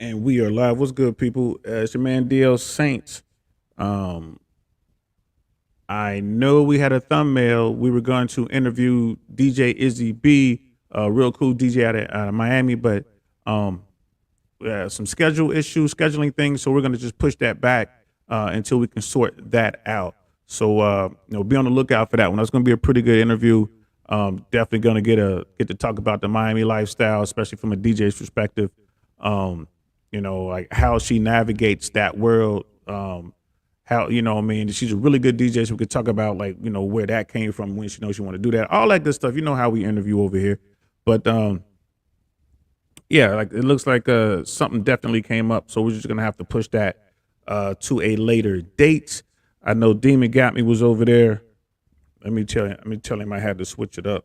And we are live. What's good, people? It's your man DL Saints. Um, I know we had a thumbnail. We were going to interview DJ Izzy B, a real cool DJ out of Miami, but um, some schedule issues, scheduling things. So we're going to just push that back until we can sort that out. So be on the lookout for that one. That's going to be a pretty good interview. Definitely going to get to talk about the Miami lifestyle, especially from a DJ's perspective. Like how she navigates that world. How, I mean, she's a really good DJ, so we could talk about like, where that came from, when she knows she want to do that, all that good stuff. You know how we interview over here. But yeah, like it looks like something definitely came up. So we're just gonna have to push that to a later date. I know Demon Got Me was over there. Let me tell him I had to switch it up.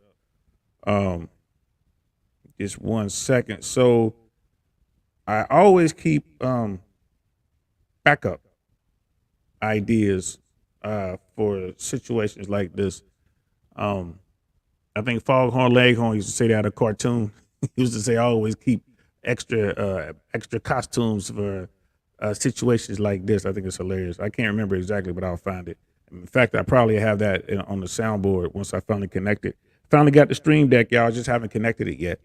Just 1 second. So I always keep backup ideas for situations like this. I think Foghorn Leghorn used to say that out of cartoon. He used to say, I always keep extra costumes for situations like this. I think it's hilarious. I can't remember exactly, but I'll find it. In fact, I probably have that on the soundboard once I finally connect it. Finally got the stream deck, y'all. Just haven't connected it yet,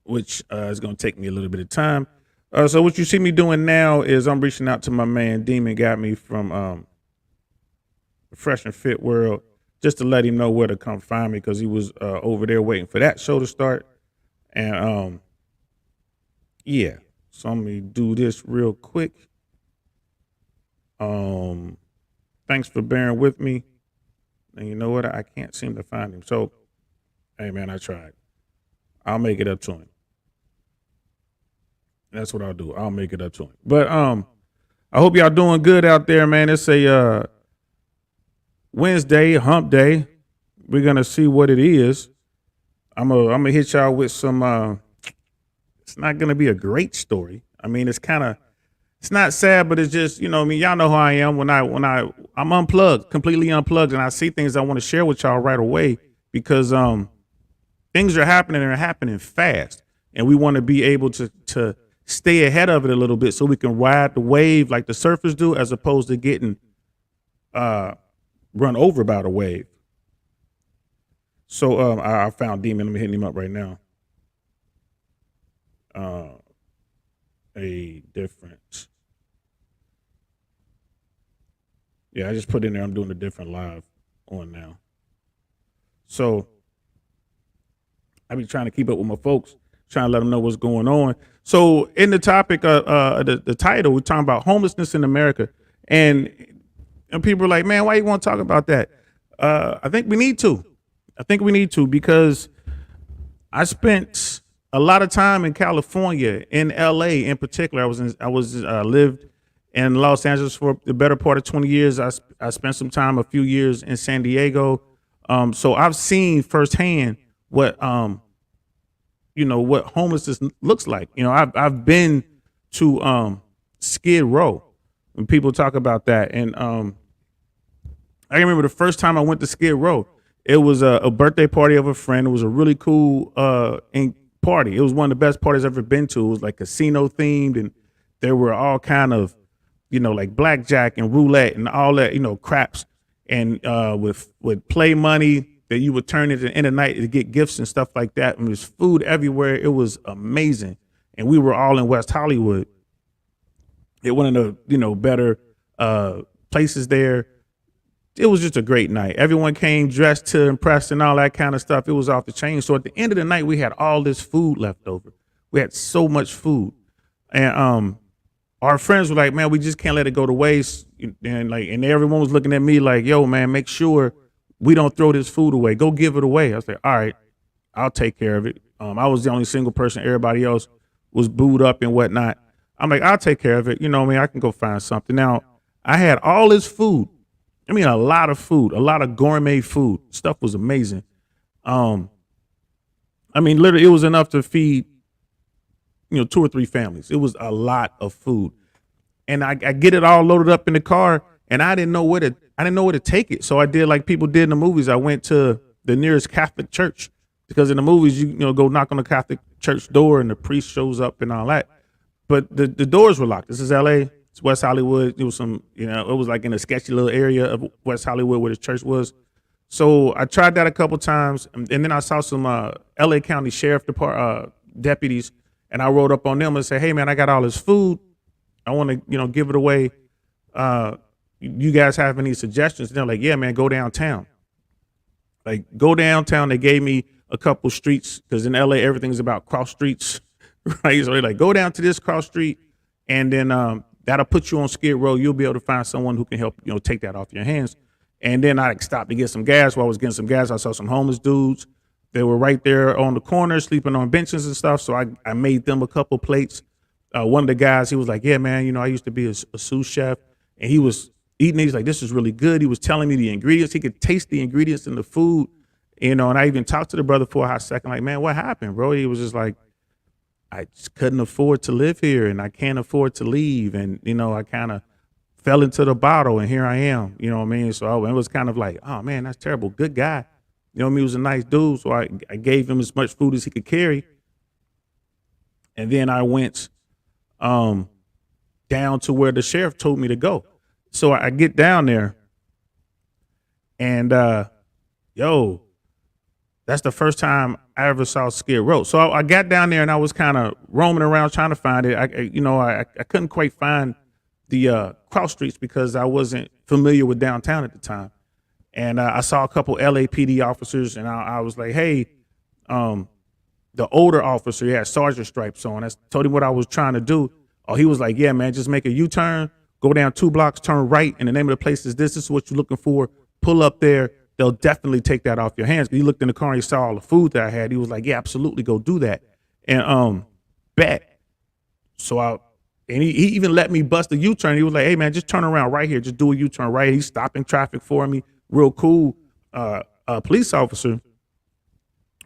which is going to take me a little bit of time. So what you see me doing now is I'm reaching out to my man Demon Got Me from the Fresh and Fit World, just to let him know where to come find me, because he was over there waiting for that show to start. And yeah, so I'm gonna do this real quick. Thanks for bearing with me. And you know what? I can't seem to find him. So, hey man, I tried. I'll make it up to him. That's what I'll do. I'll make it up to him. But I hope y'all doing good out there, man. It's a Wednesday, hump day. We're gonna see what it is. I'm gonna hit y'all with some. It's not gonna be a great story. I mean, it's not sad, but it's just, I mean, y'all know who I am. When I'm unplugged, completely unplugged, and I see things I want to share with y'all right away, because things are happening and are happening fast, and we want to be able to stay ahead of it a little bit so we can ride the wave like the surfers do, as opposed to getting run over by the wave. So I found Demon. I'm hitting him up right now. A different. Yeah, I just put in there. I'm doing a different live on now. So I be trying to keep up with my folks, trying to let them know what's going on. So in the topic, the title, we're talking about homelessness in America, and people are like, man, why you want to talk about that? I think we need to. Because I spent a lot of time in California, in LA in particular. I lived in Los Angeles for the better part of 20 years. I spent some time, a few years in San Diego. So I've seen firsthand what what homelessness looks like. I've been to Skid Row, when people talk about that, and I remember the first time I went to Skid Row. It was a birthday party of a friend. It was a really cool party. It was one of the best parties I've ever been to. It was like casino themed, and there were all kind of, like blackjack and roulette and all that, craps, and with play money that you would turn into the end of the night to get gifts and stuff like that. And there's food everywhere. It was amazing. And we were all in West Hollywood. It one of the, better places there. It was just a great night. Everyone came dressed to impress and all that kind of stuff. It was off the chain. So at the end of the night, we had all this food left over. We had so much food. And our friends were like, man, we just can't let it go to waste. And everyone was looking at me like, yo, man, make sure we don't throw this food away. Go give it away. I was like, all right, I'll take care of it. I was the only single person. Everybody else was booed up and whatnot. I'm like, I'll take care of it. I can go find something. Now, I had all this food. I mean, a lot of food, a lot of gourmet food. Stuff was amazing. I mean, literally, it was enough to feed, 2 or 3 families. It was a lot of food, and I get it all loaded up in the car, and I didn't know where to take it. So I did like people did in the movies. I went to the nearest Catholic church because in the movies, you know, go knock on the Catholic church door and the priest shows up and all that. But the doors were locked. This is LA. It's West Hollywood. It was some, you know, it was like in a sketchy little area of West Hollywood where the church was. So I tried that a couple times, and then I saw some LA County Sheriff Department deputies, and I rode up on them and said, "Hey man, I got all this food. I want to, you know, give it away. You guys have any suggestions?" And they're like, "Yeah, man, go downtown." Like, go downtown. They gave me a couple streets because in LA everything's about cross streets, right? So they're like, go down to this cross street, and then that'll put you on Skid Row. You'll be able to find someone who can help, you know, take that off your hands. And then I stopped to get some gas. While I was getting some gas, I saw some homeless dudes. They were right there on the corner, sleeping on benches and stuff. So I made them a couple plates. One of the guys, he was like, "Yeah, man, you know, I used to be a sous chef," and he was eating it. He's like, "This is really good." He was telling me the ingredients. He could taste the ingredients in the food, you know. And I even talked to the brother for a hot second, like, "Man, what happened, bro?" He was just like, "I just couldn't afford to live here, and I can't afford to leave, and you know, I kind of fell into the bottle, and here I am." You know what I mean? So it was kind of like, "Oh man, that's terrible." Good guy, you know what I mean? He was a nice dude, so I gave him as much food as he could carry, and then I went down to where the sheriff told me to go. So I get down there, and yo, that's the first time I ever saw Skid Row. So I got down there and I was kind of roaming around trying to find it. I couldn't quite find the cross streets because I wasn't familiar with downtown at the time. And I saw a couple LAPD officers, and I was like, "Hey," the older officer, he had sergeant stripes on. I told him what I was trying to do. Oh, he was like, "Yeah, man, just make a U-turn, go down 2 blocks, turn right, and the name of the place is this. This is what you're looking for. Pull up there. They'll definitely take that off your hands." He looked in the car and he saw all the food that I had. He was like, "Yeah, absolutely, go do that." And bet. So he even let me bust a U-turn. He was like, "Hey man, just turn around right here. Just do a U-turn right here." He's stopping traffic for me. Real cool police officer.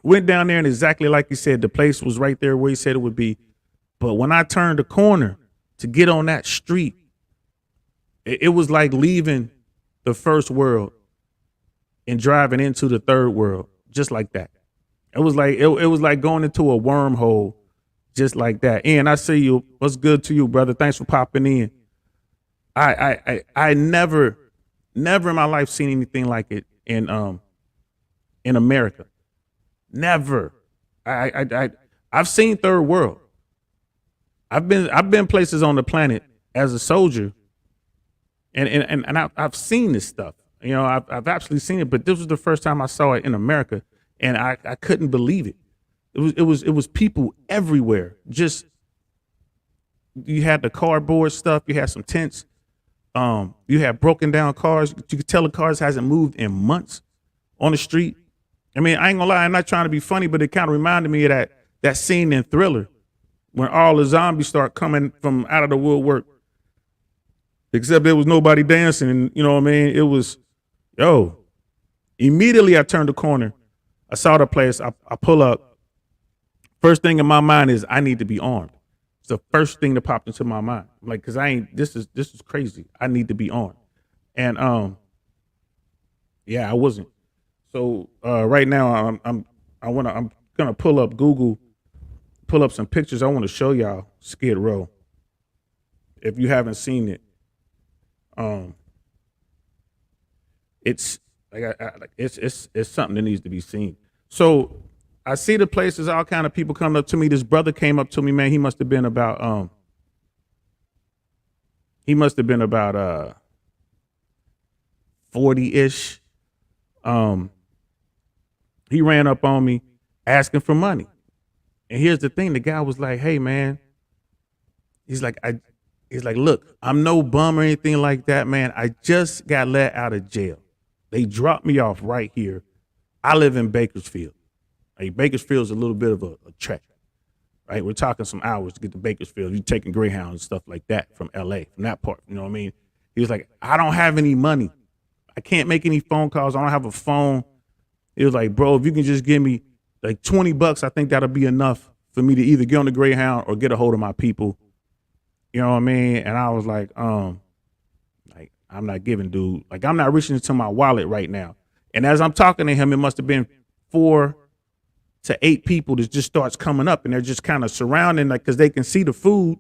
Went down there, and exactly like he said, the place was right there where he said it would be. But when I turned the corner to get on that street, it was like leaving the first world and driving into the third world, just like that. It was like it was like going into a wormhole, just like that. And I see you. What's good to you, brother? Thanks for popping in. I never in my life seen anything like it in America. Never. I've seen third world. I've been places on the planet as a soldier, and I've seen this stuff. You know, I've actually seen it, but this was the first time I saw it in America, and I couldn't believe it. It was people everywhere. Just, you had the cardboard stuff, you had some tents, you had broken down cars. You could tell the cars hasn't moved in months on the street. I mean, I ain't gonna lie, I'm not trying to be funny, but it kind of reminded me of that scene in Thriller when all the zombies start coming from out of the woodwork, except there was nobody dancing. And you know what I mean? It was, yo, immediately I turned the corner. I saw the place. I pull up. First thing in my mind is I need to be armed. It's the first thing that popped into my mind. I'm like, cause this is crazy. I need to be armed. And yeah, I wasn't. So right now I'm gonna pull up Google, pull up some pictures. I want to show y'all Skid Row. If you haven't seen it, it's like it's something that needs to be seen. So I see the places, all kind of people coming up to me. This brother came up to me, man. He must have been about 40-ish. He ran up on me asking for money. And here's the thing, the guy was like, "Hey man," he's like, "Look, I'm no bum or anything like that, man. I just got let out of jail. They dropped me off right here. I live in Bakersfield. Like, Bakersfield's a little bit of a trek, right? We're talking some hours to get to Bakersfield. You're taking Greyhound and stuff like that from LA, from that part, you know what I mean?" He was like, "I don't have any money. I can't make any phone calls. I don't have a phone." He was like, "Bro, if you can just give me like $20, I think that'll be enough for me to either get on the Greyhound or get a hold of my people." You know what I mean? And I was like, I'm not giving, dude. Like, I'm not reaching into my wallet right now. And as I'm talking to him, it must have been 4 to 8 people that just starts coming up, and they're just kind of surrounding, like, because they can see the food,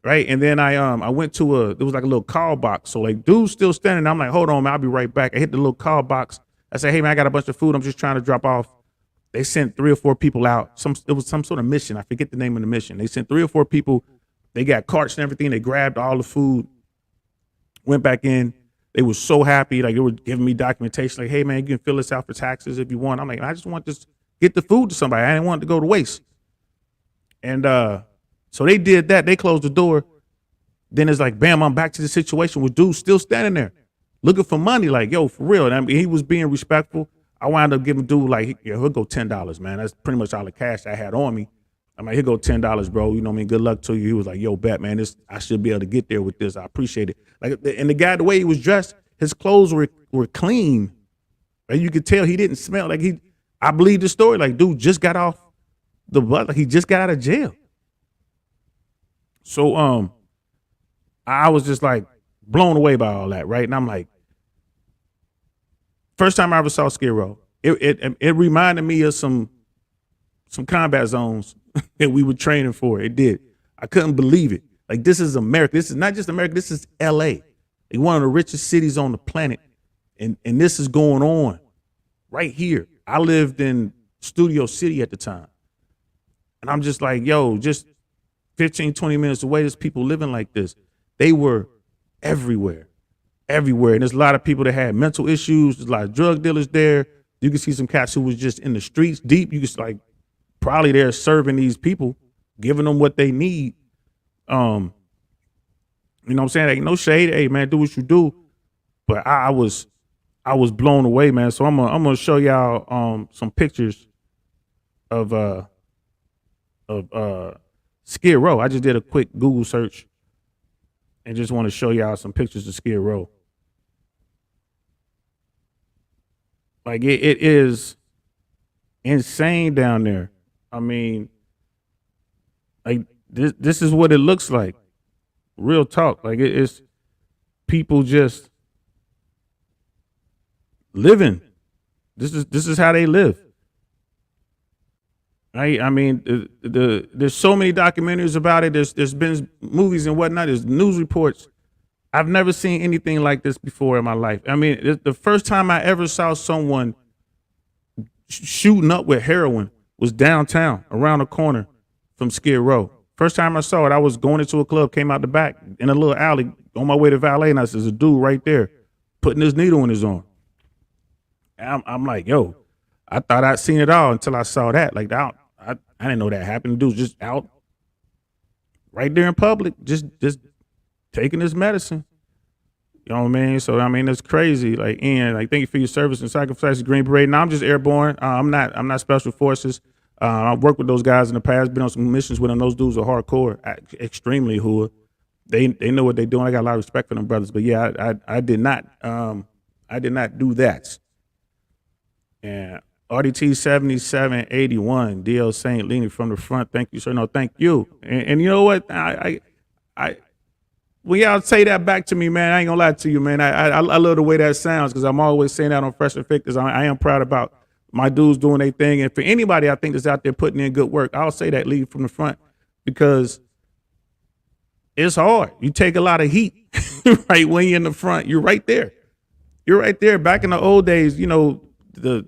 right? And then I went to it was like a little call box. So like dude's still standing. I'm like, hold on, man, I'll be right back. I hit the little call box. I said, hey man, I got a bunch of food. I'm just trying to drop off. They sent 3 or 4 people out. It was some sort of mission. I forget the name of the mission. They sent 3 or 4 people. They got carts and everything. They grabbed all the food, went back in. They were so happy. Like, they were giving me documentation. Like, hey man, you can fill this out for taxes if you want. I'm like, I just want this, get the food to somebody. I didn't want it to go to waste. And so they did that. They closed the door. Then it's like, bam, I'm back to the situation with dude still standing there looking for money. Like, yo, for real. And I mean, he was being respectful. I wound up giving dude like, yeah, he'll go $10, man. That's pretty much all the cash I had on me. I'm like, he'll go $10, bro. You know what I mean? Good luck to you. He was like, yo, bet, man, I should be able to get there with this. I appreciate it. Like, and the guy, the way he was dressed, his clothes were clean. And you could tell he didn't smell like I believe the story. Like, dude just got off the bus. Like, he just got out of jail. So, I was just like blown away by all that, right? And I'm like, first time I ever saw Skid Row, it reminded me of some combat zones that we were training for. It did. I couldn't believe it. Like, this is America. This is not just America. This is LA. Like, one of the richest cities on the planet. And this is going on right here. I lived in Studio City at the time. And I'm just like, yo, just 15, 20 minutes away, there's people living like this. They were everywhere. And there's a lot of people that had mental issues. There's a lot of drug dealers there. You can see some cats who was just in the streets deep. You can like probably they're serving these people, giving them what they need. You know what I'm saying? Like, no shade. Hey man, do what you do. But I was blown away, man. So I'm gonna show y'all some pictures of Skid Row. I just did a quick Google search and just want to show y'all some pictures of Skid Row. Like, it is insane down there. I mean, like, this is what it looks like. Real talk. Like, it's people just living. This is how they live. Right? I mean, there's so many documentaries about it. There's been movies and whatnot. There's news reports. I've never seen anything like this before in my life. I mean, the first time I ever saw someone shooting up with heroin was downtown, around the corner from Skid Row. First time I saw it, I was going into a club, came out the back in a little alley on my way to valet, and I said, there's a dude right there putting his needle in his arm. And I'm like, yo, I thought I'd seen it all until I saw that. Like, I didn't know that happened. The dude's just out right there in public, just taking his medicine. You know what I mean? So, I mean, it's crazy. Like, Ian, like, thank you for your service and sacrifice, Green Beret. Now, I'm just airborne. I'm not special forces. I've worked with those guys in the past, been on some missions with them. Those dudes are hardcore, extremely hood. They know what they're doing. I got a lot of respect for them brothers. But yeah, I did not do that. And RDT 7781, DL Saint leaning from the front. Thank you, sir. No, thank you. And you know what? I when y'all say that back to me, man, I ain't gonna lie to you, man. I love the way that sounds, because I'm always saying that on Fresh and Fit, because I am proud about my dudes doing their thing. And for anybody I think that's out there putting in good work, I'll say that lead from the front, because it's hard. You take a lot of heat, right? When you're in the front, you're right there. You're right there. Back in the old days, you know, the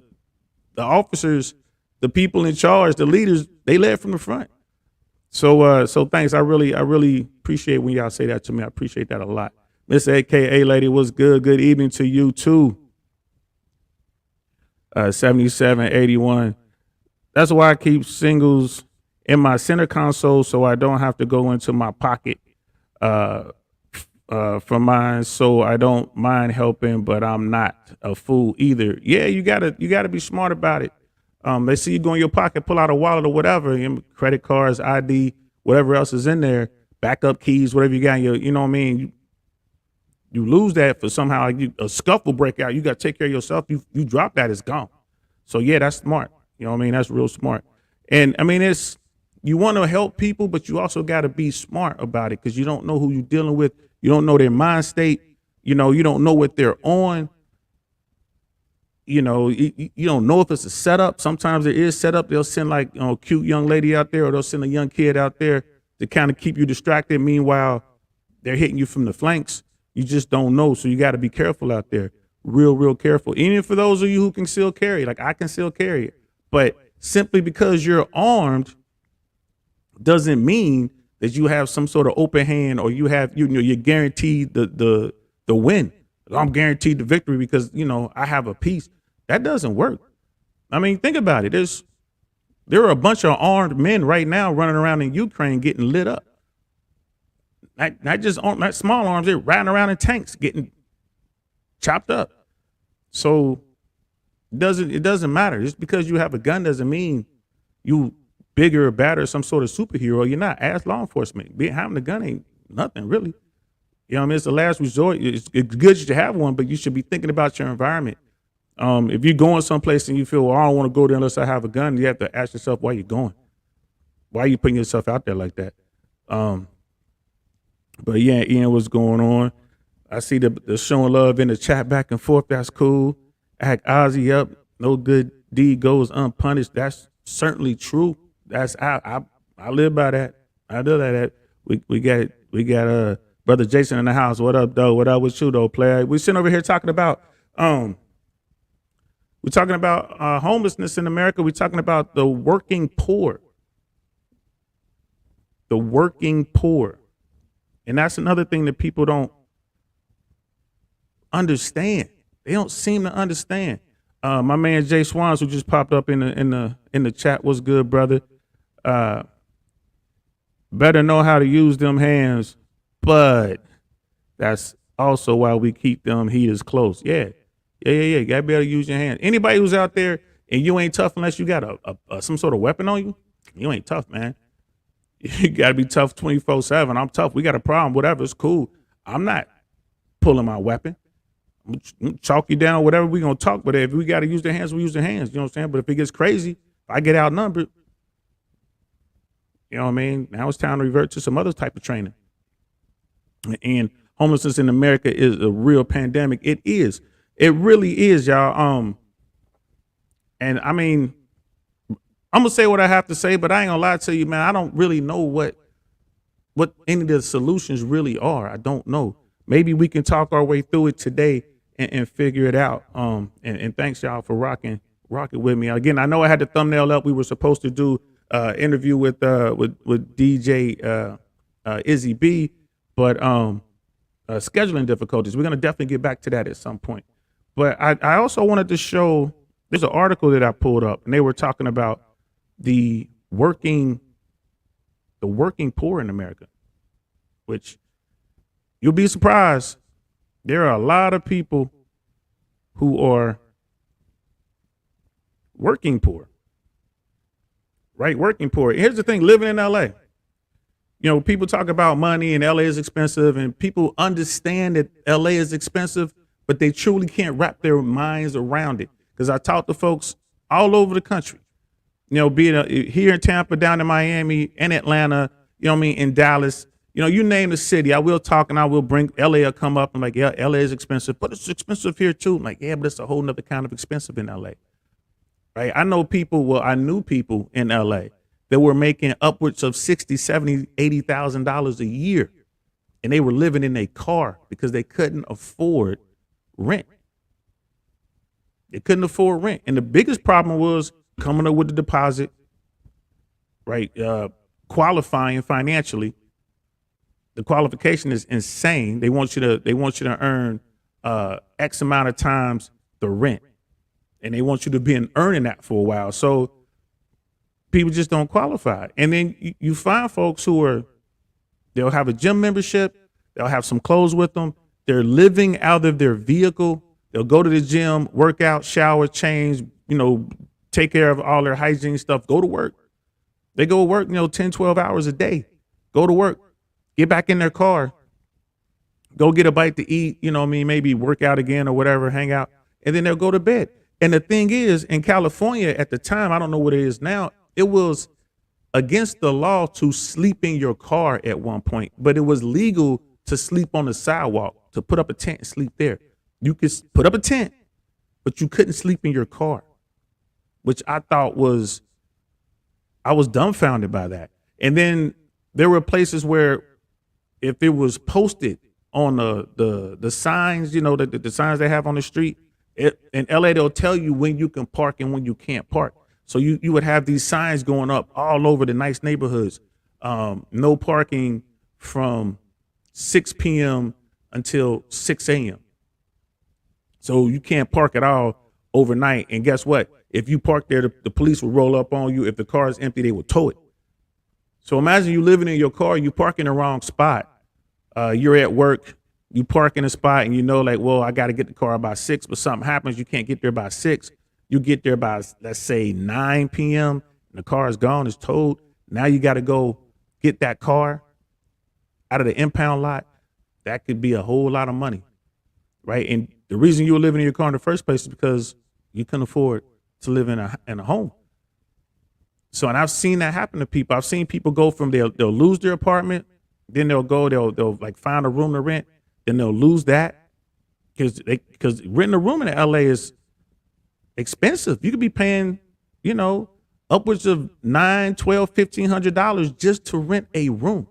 officers, the people in charge, the leaders, they led from the front. So thanks. I really appreciate when y'all say that to me. I appreciate that a lot. Miss AKA lady, what's good? Good evening to you too. 7781. That's why I keep singles in my center console, so I don't have to go into my pocket for mine. So I don't mind helping, but I'm not a fool either. Yeah, you gotta be smart about it. They see you go in your pocket, pull out a wallet or whatever, credit cards, ID, whatever else is in there, backup keys, whatever you got in your, you know what I mean? You lose that for somehow a scuffle break out. You got to take care of yourself. You drop that, it's gone. So yeah, that's smart. You know what I mean? That's real smart. And I mean, you want to help people, but you also got to be smart about it, because you don't know who you're dealing with. You, You don't know their mind state. You know, you don't know what they're on. You don't know if it's a setup. Sometimes it is set up. They'll send like cute young lady out there, or they'll send a young kid out there to kind of keep you distracted. Meanwhile, they're hitting you from the flanks. You just don't know. So you got to be careful out there. Real careful. Even for those of you who can still carry, like I can still carry it. But simply because you're armed doesn't mean that you have some sort of open hand, or you're guaranteed the win. I'm guaranteed the victory because I have a piece. That doesn't work. I mean, think about it. There are a bunch of armed men right now running around in Ukraine getting lit up. Not just not small arms. They're riding around in tanks getting chopped up. So it doesn't matter. Just because you have a gun doesn't mean you bigger or better, some sort of superhero. You're not. Ask law enforcement. Having a gun ain't nothing really. It's the last resort. It's good to have one, but you should be thinking about your environment. If you're going someplace and you feel, well, I don't want to go there unless I have a gun, you have to ask yourself why you're going. Why are you putting yourself out there like that? But yeah, Ian, what's going on? I see the showing love in the chat back and forth. That's cool. Act Ozzy up. No good deed goes unpunished. That's certainly true. That's I live by that. I do that. We got brother Jason in the house. What up, though? What up with you, though, player? We sitting over here talking about homelessness in America. We're talking about the working poor. The working poor. And that's another thing that people don't understand. They don't seem to understand. My man Jay Swans, who just popped up in the chat, was good, brother. Better know how to use them hands, but that's also why we keep them heaters close. Yeah. You gotta be able to use your hands. Anybody who's out there and you ain't tough unless you got a some sort of weapon on you, you ain't tough, man. You gotta be tough 24/7. I'm tough. We got a problem, whatever. It's cool. I'm not pulling my weapon. I'm chalk you down, whatever we gonna talk. But if we gotta use the hands, we use the hands. You know what I'm saying? But if it gets crazy, if I get outnumbered, you know what I mean? Now it's time to revert to some other type of training. And homelessness in America is a real pandemic. It is. It really is, y'all. And I mean, I'm gonna say what I have to say, but I ain't gonna lie to you, man. I don't really know what any of the solutions really are. I don't know. Maybe we can talk our way through it today and figure it out. And thanks y'all for rocking with me. Again, I know I had the thumbnail up. We were supposed to do interview with DJ Izzy B, but scheduling difficulties. We're gonna definitely get back to that at some point. But I also wanted to show, there's an article that I pulled up, and they were talking about the working poor in America, which you'll be surprised. There are a lot of people who are working poor, right? Working poor. Here's the thing, living in LA, people talk about money and LA is expensive, and people understand that LA is expensive, but they truly can't wrap their minds around it. Because I talk to folks all over the country, be it here in Tampa, down in Miami, in Atlanta, in Dallas, you name the city. I will talk and I will bring LA will come up. I'm like, yeah, LA is expensive, but it's expensive here too. I'm like, yeah, but it's a whole nother kind of expensive in LA. Right. I knew people in LA that were making upwards of $60,000, $70,000, $80,000 a year. And they were living in a car because they couldn't afford rent. They couldn't afford rent. And the biggest problem was coming up with the deposit, right? Qualifying financially. The qualification is insane. They want you to earn X amount of times the rent. And they want you to be earning that for a while. So people just don't qualify. And then you find folks they'll have a gym membership. They'll have some clothes with them. They're living out of their vehicle. They'll go to the gym, work out, shower, change, take care of all their hygiene stuff, go to work. They go to work, 10, 12 hours a day, go to work, get back in their car, go get a bite to eat, maybe work out again or whatever, hang out, and then they'll go to bed. And the thing is, in California at the time, I don't know what it is now, it was against the law to sleep in your car at one point, but it was legal to sleep on the sidewalk, to put up a tent and sleep there. You could put up a tent, but you couldn't sleep in your car, which I was dumbfounded by that. And then there were places where if it was posted on the signs, the signs they have on the street, in LA, they'll tell you when you can park and when you can't park. So you would have these signs going up all over the nice neighborhoods. No parking from 6 p.m. until 6 a.m. So you can't park at all overnight. And guess what? If you park there, the police will roll up on you. If the car is empty, they will tow it. So imagine you living in your car, you park in the wrong spot. You're at work, you park in a spot and well, I got to get the car by 6, but something happens. You can't get there by 6. You get there by, let's say, 9 p.m. and the car is gone, it's towed. Now you got to go get that car out of the impound lot. That could be a whole lot of money, right? And the reason you were living in your car in the first place is because you couldn't afford to live in a home. So, and I've seen that happen to people. I've seen people go from they'll lose their apartment, then they'll like find a room to rent, then they'll lose that because renting a room in LA is expensive. You could be paying, upwards of $900, $1,200, $1,500 just to rent a room.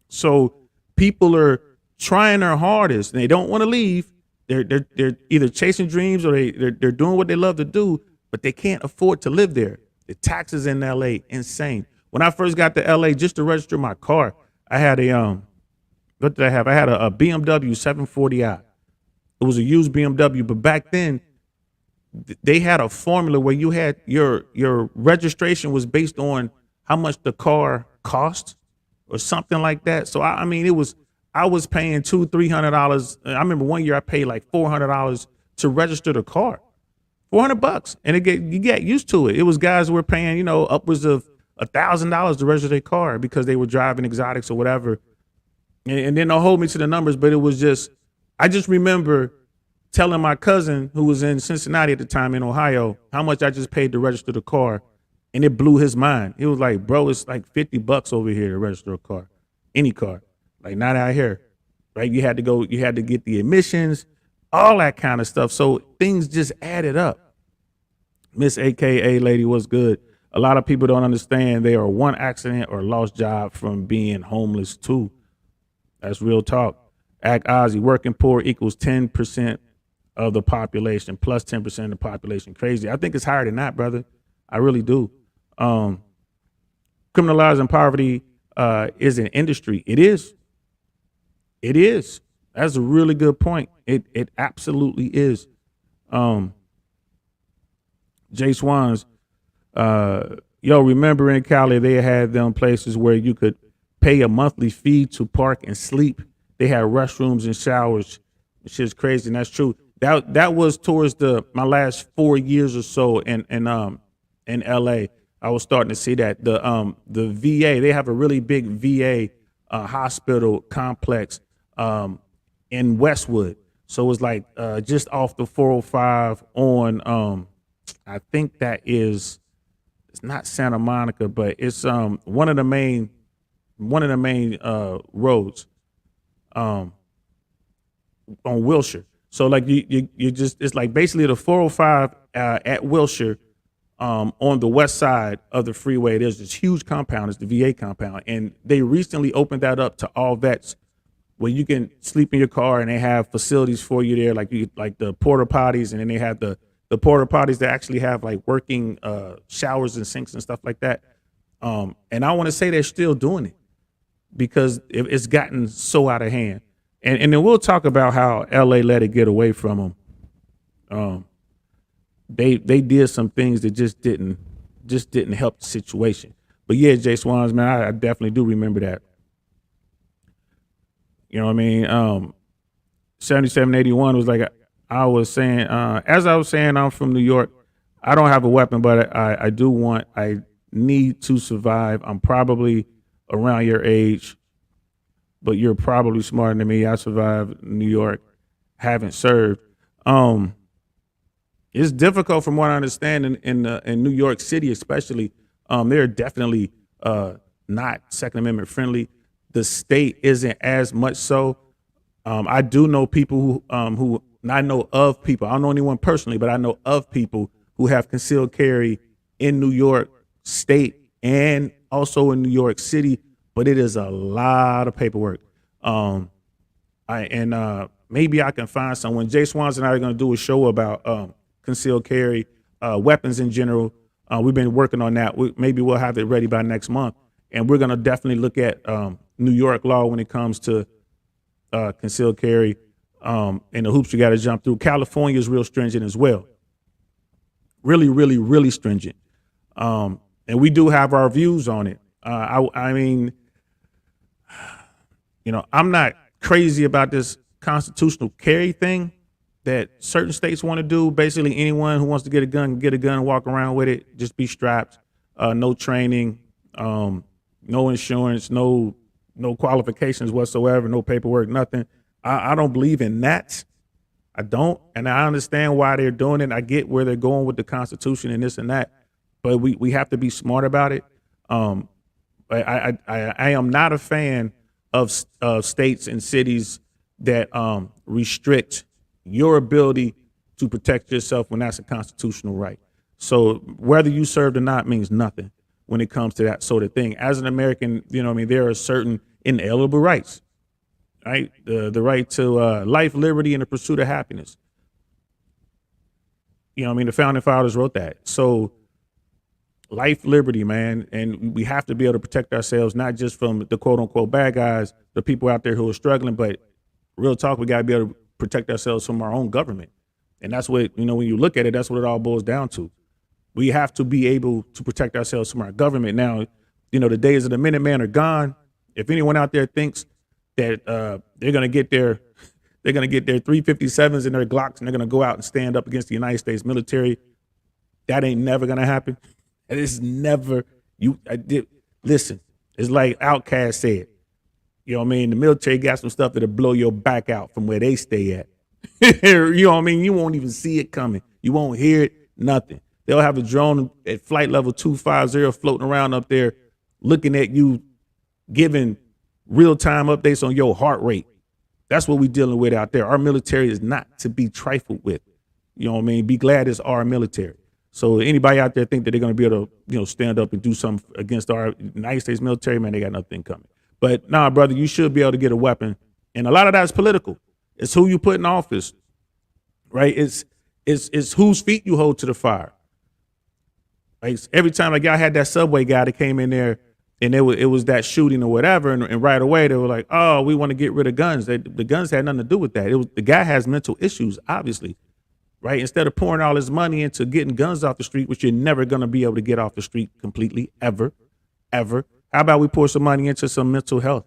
So people are trying their hardest and they don't want to leave. They're either chasing dreams or they're doing what they love to do, but they can't afford to live there. The taxes in LA, insane. When I first got to LA, just to register my car, I had what did I have? I had a BMW 740i. It was a used BMW, but back then they had a formula where you had your registration was based on how much the car cost or something like that. So I was paying $200-$300. I remember one year I paid like $400 to register the car. $400, and you get used to it. It was guys who were paying, upwards of $1,000 to register their car because they were driving exotics or whatever. And then they'll hold me to the numbers, but it was I just remember telling my cousin who was in Cincinnati at the time in Ohio how much I just paid to register the car, and it blew his mind. He was like, "Bro, it's like $50 over here to register a car, any car, like not out here, right? You had to get the emissions." All that kind of stuff. So things just added up. Miss AKA lady, what's good? A lot of people don't understand they are one accident or lost job from being homeless too. That's real talk. Act Ozzy, working poor equals 10% of the population, plus 10% of the population. Crazy. I think it's higher than that, brother. I really do. Criminalizing poverty is an industry. It is. It is. That's a really good point. It absolutely is. Jay Swans, remember in Cali they had them places where you could pay a monthly fee to park and sleep. They had restrooms and showers. Shit's crazy, and that's true. That was towards my last 4 years or so in LA. I was starting to see that the VA, they have a really big VA hospital complex in Westwood. So it was like just off the 405 on I think it's not Santa Monica, but it's one of the main roads on Wilshire. So like you just, it's like basically the 405 at Wilshire on the west side of the freeway. There's this huge compound, it's the VA compound, and they recently opened that up to all vets, where you can sleep in your car and they have facilities for you there, like the porta potties, and then they have the porta potties that actually have like working showers and sinks and stuff like that. And I want to say they're still doing it because it's gotten so out of hand. And then we'll talk about how LA let it get away from them. They did some things that just didn't help the situation. But yeah, Jay Swans, man, I definitely do remember that. You know what I mean? 7781 was like, I was saying, as I was saying, I'm from New York. I don't have a weapon, but I need to survive. I'm probably around your age, but you're probably smarter than me. I survived New York, haven't served. It's difficult from what I understand in New York City, especially. They're definitely not Second Amendment friendly. The state isn't as much so. I do know people who And I know of people, I don't know anyone personally, but I know of people who have concealed carry in New York State and also in New York City, but it is a lot of paperwork. Maybe I can find someone. Jay Swanson and I are going to do a show about concealed carry, weapons in general. We've been working on that. Maybe we'll have it ready by next month. And we're going to definitely look at New York law when it comes to concealed carry and the hoops you got to jump through. California is real stringent as well. Really, really, really stringent. And we do have our views on it. I mean, I'm not crazy about this constitutional carry thing that certain states want to do. Basically, anyone who wants to get a gun can get a gun and walk around with it. Just be strapped. No training, no insurance, no qualifications whatsoever, no paperwork, nothing. I don't believe in that. I don't, and I understand why they're doing it. I get where they're going with the Constitution and this and that, but we have to be smart about it. I am not a fan of states and cities that restrict your ability to protect yourself when that's a constitutional right. So whether you served or not means nothing when it comes to that sort of thing. As an American, there are certain inalienable rights, right? The right to life, liberty, and the pursuit of happiness. The founding fathers wrote that. So life, liberty, man, and we have to be able to protect ourselves, not just from the quote unquote bad guys, the people out there who are struggling, but real talk, we got to be able to protect ourselves from our own government. And that's what, when you look at it, that's what it all boils down to. We have to be able to protect ourselves from our government. Now, the days of the Minutemen are gone. If anyone out there thinks that they're going to get their 357s and their Glocks and they're going to go out and stand up against the United States military, that ain't never going to happen. And it's never, listen, it's like Outkast said, the military got some stuff that'll blow your back out from where they stay at. You won't even see it coming. You won't hear it, nothing. They'll have a drone at flight level 250 floating around up there looking at you, giving real-time updates on your heart rate. That's what we're dealing with out there. Our military is not to be trifled with. Be glad it's our military. So anybody out there think that they're going to be able to, stand up and do something against our United States military, man, they got nothing coming. But nah, brother, you should be able to get a weapon. And a lot of that is political. It's who you put in office, right? It's whose feet you hold to the fire. Like every time, like y'all had that subway guy that came in there and it was that shooting or whatever. And right away they were like, oh, we want to get rid of guns. The guns had nothing to do with that. The guy has mental issues, obviously. Right? Instead of pouring all his money into getting guns off the street, which you're never going to be able to get off the street completely, ever. How about we pour some money into some mental health?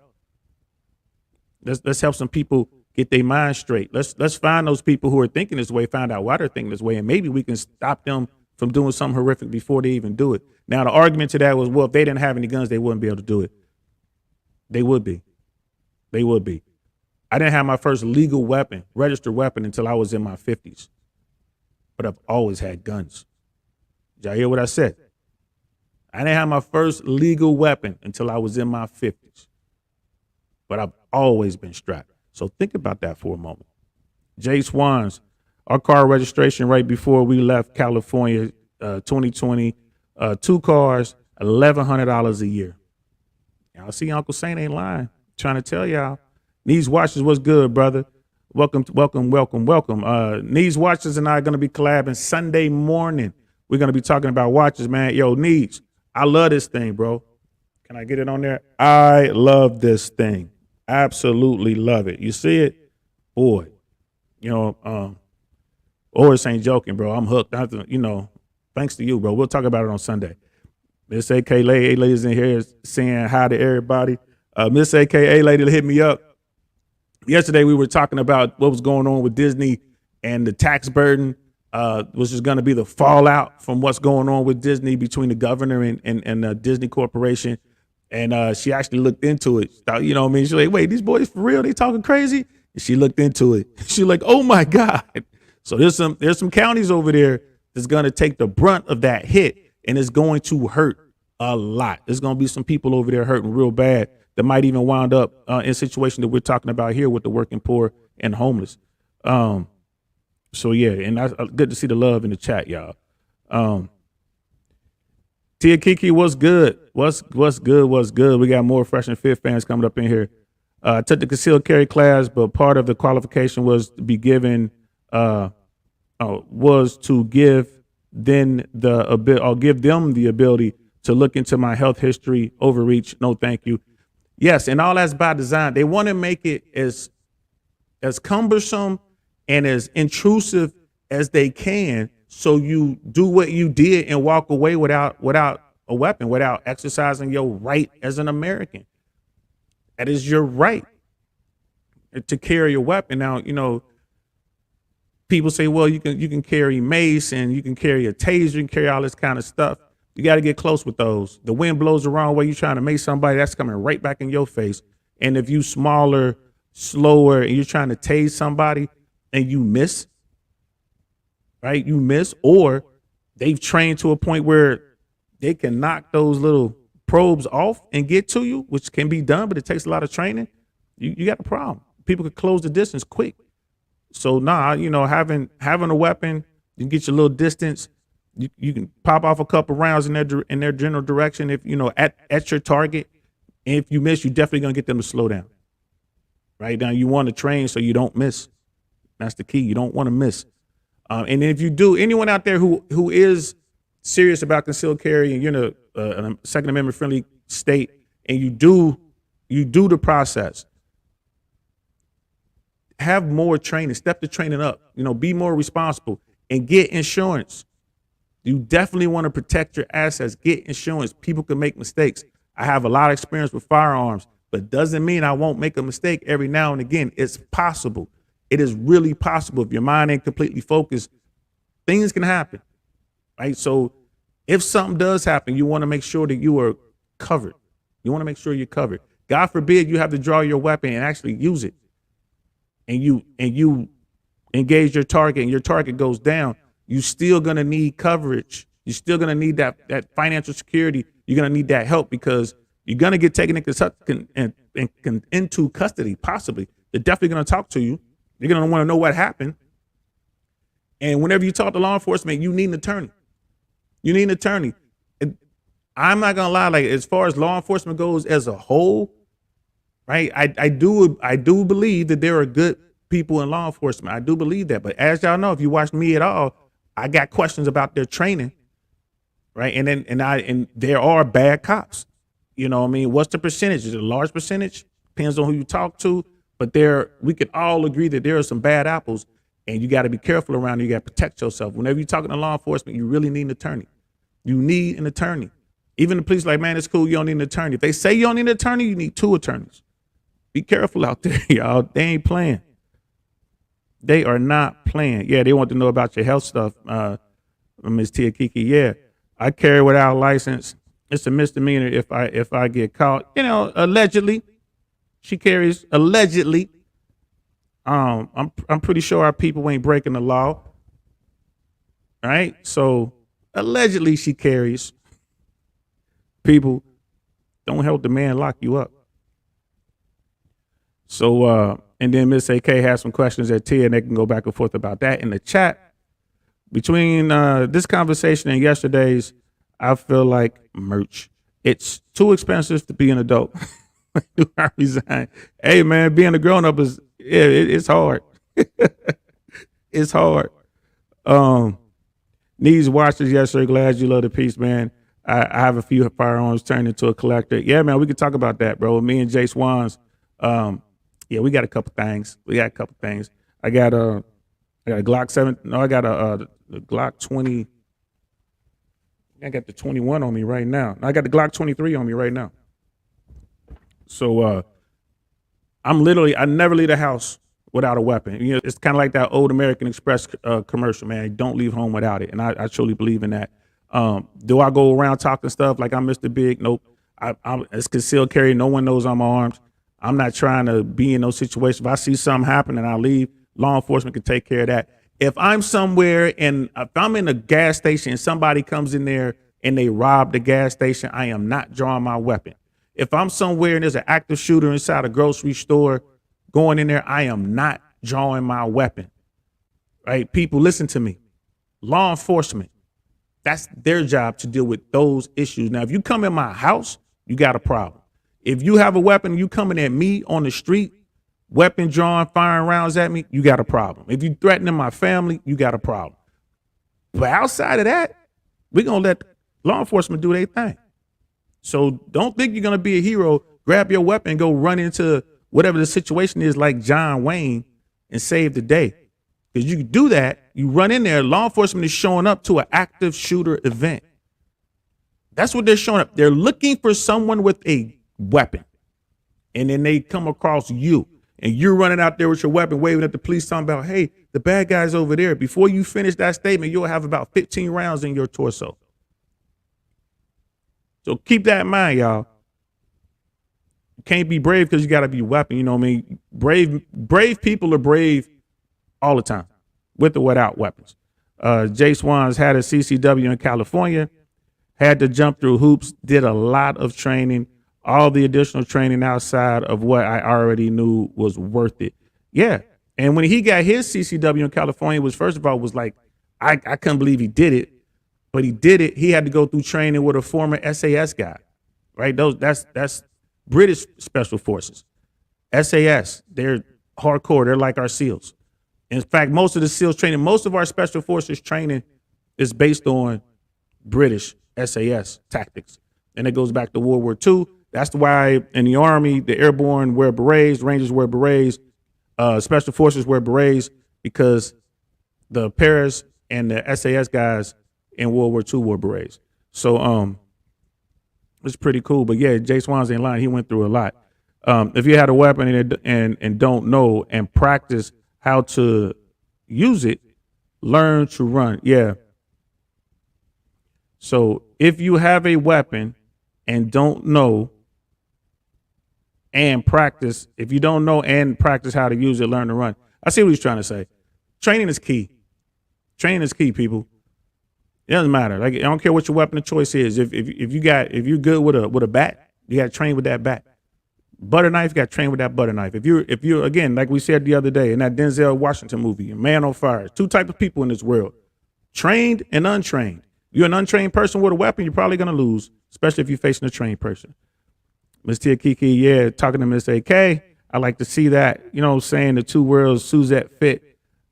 Let's help some people get their mind straight. Let's find those people who are thinking this way, find out why they're thinking this way, and maybe we can stop them from doing something horrific before they even do it. Now, the argument to that was, well, if they didn't have any guns, they wouldn't be able to do it. They would be. I didn't have my first legal weapon, registered weapon, until I was in my 50s. But I've always had guns. Did y'all hear what I said? I didn't have my first legal weapon until I was in my 50s. But I've always been strapped. So think about that for a moment. Jay Swans, our car registration right before we left California, 2020, 2 cars, $1,100 a year. Y'all see Uncle Saint ain't lying. Trying to tell y'all. These watches, what's good, brother? Welcome. Needs Watches and I are going to be collabing Sunday morning. We're going to be talking about watches, man. Yo, Needs, I love this thing, bro. Can I get it on there? I love this thing. Absolutely love it. You see it? Boy, Oris ain't joking, bro. I'm hooked. Thanks to you, bro. We'll talk about it on Sunday. Miss AKA ladies in here saying hi to everybody. Miss AKA lady hit me up. Yesterday, we were talking about what was going on with Disney and the tax burden, which is going to be the fallout from what's going on with Disney between the governor and the Disney Corporation. And she actually looked into it. She's like, wait, these boys for real? They talking crazy? And she looked into it. She's like, oh, my God. So there's some counties over there that's going to take the brunt of that hit, and it's going to hurt a lot. There's going to be some people over there hurting real bad that might even wind up in a situation that we're talking about here with the working poor and homeless. So yeah, and that's good to see the love in the chat, y'all. Um, Tia Kiki, what's good? What's good? What's good? We got more Fresh and Fit fans coming up in here. I took the concealed carry class, but part of the qualification was to be given was to give then the I'll give them the ability to look into my health history. Overreach, no thank you. Yes, and all that's by design. They want to make it as cumbersome and as intrusive as they can, so you do what you did and walk away without a weapon, without exercising your right as an American. That is your right to carry a weapon. Now, you know, people say, well, you can carry mace and you can carry a taser, you can carry all this kind of stuff. You got to get close with those. The wind blows the wrong way, you're trying to mace somebody, that's coming right back in your face. And if you smaller, slower, and you're trying to tase somebody and you miss, right? You miss, or they've trained to a point where they can knock those little probes off and get to you, which can be done, but it takes a lot of training. You got a problem. People could close the distance quick. So you know, having a weapon, you can get your little distance. You can pop off a couple rounds in their general direction. If you know at your target, and if you miss, you're definitely gonna get them to slow down. Right now, you want to train so you don't miss. That's the key. You don't want to miss. And if you do, anyone out there who is serious about concealed carry and you're in a Second Amendment friendly state, and you do the process, have more training, step the training up, you know, be more responsible and get insurance. You definitely want to protect your assets, get insurance. People can make mistakes. I have a lot of experience with firearms, but doesn't mean I won't make a mistake every now and again. It's possible. It is really possible. If your mind ain't completely focused, things can happen, right? So if something does happen, you want to make sure that you are covered. You want to make sure you're covered. God forbid you have to draw your weapon and actually use it. And you engage your target and your target goes down, you're still gonna need coverage. You're still gonna need that financial security. You're gonna need that help because you're gonna get taken into custody, possibly. They're definitely gonna talk to you. You're gonna want to know what happened. And whenever you talk to law enforcement, you need an attorney. You need an attorney. And I'm not gonna lie, like as far as law enforcement goes as a whole, right? I do believe that there are good people in law enforcement. I do believe that. But as y'all know, if you watch me at all, I got questions about their training, right? And there are bad cops. You know what I mean? What's the percentage? Is it a large percentage? Depends on who you talk to. But we could all agree that there are some bad apples, and you got to be careful around it. You got to protect yourself. Whenever you're talking to law enforcement, you really need an attorney. You need an attorney. Even the police like, man, it's cool. You don't need an attorney. If they say you don't need an attorney, you need 2 attorneys. Be careful out there, y'all. They ain't playing. They are not playing. Yeah, they want to know about your health stuff, Ms. Tia Kiki. Yeah, I carry without a license. It's a misdemeanor if I get caught. You know, allegedly, she carries allegedly. I'm pretty sure our people ain't breaking the law. Right? So allegedly she carries. People, don't help the man lock you up. So and then Miss AK has some questions at Tia, and they can go back and forth about that in the chat. Between this conversation and yesterday's, I feel like merch. It's too expensive to be an adult. I resign. Hey man, being a grown up it's hard. It's hard. Needs watches yesterday. Glad you love the piece, man. I have a few firearms turned into a collector. Yeah, man, we can talk about that, bro. Me and Jay Swans. Yeah, we got a couple things. I got a Glock 7. No, I got the Glock 20. I got the 21 on me right now. I got the Glock 23 on me right now. So I never leave the house without a weapon. You know, it's kind of like that old American Express commercial, man. Don't leave home without it. And I truly believe in that. Do I go around talking stuff like I'm Mr. Big? Nope. It's concealed carry. No one knows I'm armed. I'm not trying to be in those situations. If I see something happen and I leave, law enforcement can take care of that. If I'm somewhere and if I'm in a gas station and somebody comes in there and they rob the gas station, I am not drawing my weapon. If I'm somewhere and there's an active shooter inside a grocery store going in there, I am not drawing my weapon. right? People, listen to me. Law enforcement, that's their job to deal with those issues. Now, if you come in my house, you got a problem. If you have a weapon, you coming at me on the street, weapon drawn, firing rounds at me, you got a problem. If you threatening my family, you got a problem. But outside of that, we're going to let law enforcement do their thing. So don't think you're going to be a hero, grab your weapon, and go run into whatever the situation is like John Wayne and save the day. Because you do that, you run in there, law enforcement is showing up to an active shooter event. That's what they're showing up. They're looking for someone with a weapon. And then they come across you. And you're running out there with your weapon, waving at the police, talking about, hey, the bad guy's over there. Before you finish that statement, you'll have about 15 rounds in your torso. So keep that in mind, y'all. You can't be brave because you got to be weapon. You know what I mean? Brave people are brave all the time, with or without weapons. Jay Swans had a CCW in California, had to jump through hoops, did a lot of training, all the additional training outside of what I already knew was worth it. Yeah. And when he got his CCW in California, was first of all, was like, I couldn't believe he did it, but he did it. He had to go through training with a former SAS guy, right? That's British Special Forces. SAS, they're hardcore. They're like our SEALs. In fact, most of the SEALs training, most of our Special Forces training is based on British SAS tactics. And it goes back to World War II. That's why in the Army, the airborne wear berets, Rangers wear berets, Special Forces wear berets, because the Paras and the SAS guys in World War II wore berets. So it's pretty cool. But yeah, Jay Swans ain't lying. He went through a lot. If you had a weapon and don't know and practice how to use it, learn to run. Yeah. So if you have a weapon and don't know and practice, if you don't know and practice how to use it, learn to run. I see what he's trying to say. Training is key. Training is key, people. It doesn't matter. Like, I don't care what your weapon of choice is. If you're good with a bat, you got to train with that bat. Butter knife, you got to train with that butter knife. If you're again, like we said the other day in that Denzel Washington movie, Man on Fire, two types of people in this world, trained and untrained. You're an untrained person with a weapon, you're probably going to lose, especially if you're facing a trained person. Ms. Tia Kiki, yeah, talking to Ms. AK, I like to see that, you know, saying the two worlds, Suzette Fit,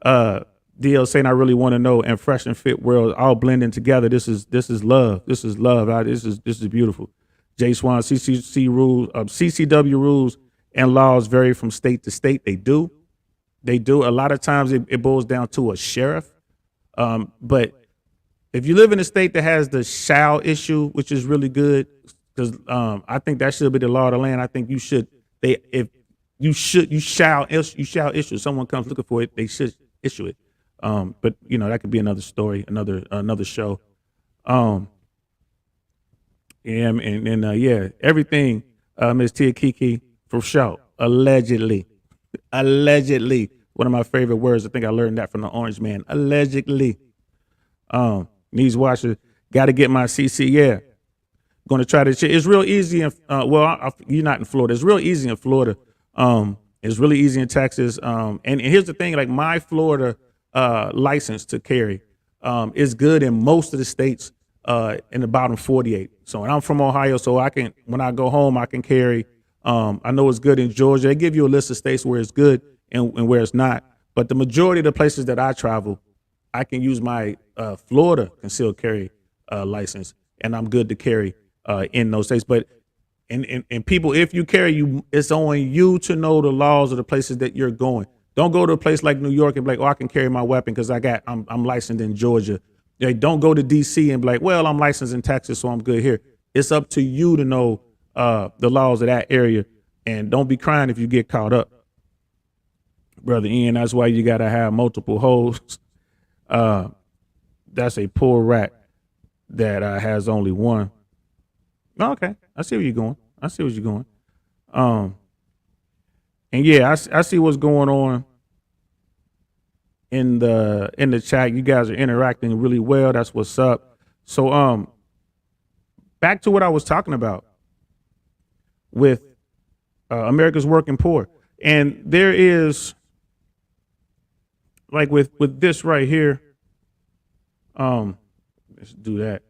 DL saying I really want to know, and Fresh and Fit world all blending together. This is love. This is love. This is beautiful. Jay Swan, CCW rules and laws vary from state to state. They do. A lot of times it boils down to a sheriff. But if you live in a state that has the shall issue, which is really good, because I think that should be the law of the land. I think you shall issue. Someone comes looking for it, they should issue it. But you know, that could be another story, another show. Yeah, and everything, Ms. Tia Kiki, for sure. Allegedly. One of my favorite words. I think I learned that from the Orange Man. Allegedly. Needs watchers. Got to get my CC. Yeah. Going to try this shit. It's real easy. You're not in Florida. It's real easy in Florida. It's really easy in Texas. And here's the thing, like my Florida license to carry is good in most of the states in the bottom 48. So, and I'm from Ohio, so I can, when I go home, I can carry. I know it's good in Georgia. They give you a list of states where it's good and where it's not. But the majority of the places that I travel, I can use my Florida concealed carry license, and I'm good to carry in those states. But and people, if you carry, it's on you to know the laws of the places that you're going. Don't go to a place like New York and be like, oh, I can carry my weapon because I'm licensed in Georgia. Don't go to DC and be like, well, I'm licensed in Texas, so I'm good here. It's up to you to know the laws of that area, and don't be crying if you get caught up, Brother Ian. That's why you gotta have multiple hoes. That's a poor rat that has only one. Okay, I see where you're going. And yeah, I see what's going on in the chat. You guys are interacting really well. That's what's up. So back to what I was talking about with America's working poor. And there is like with this right here. Let's do that.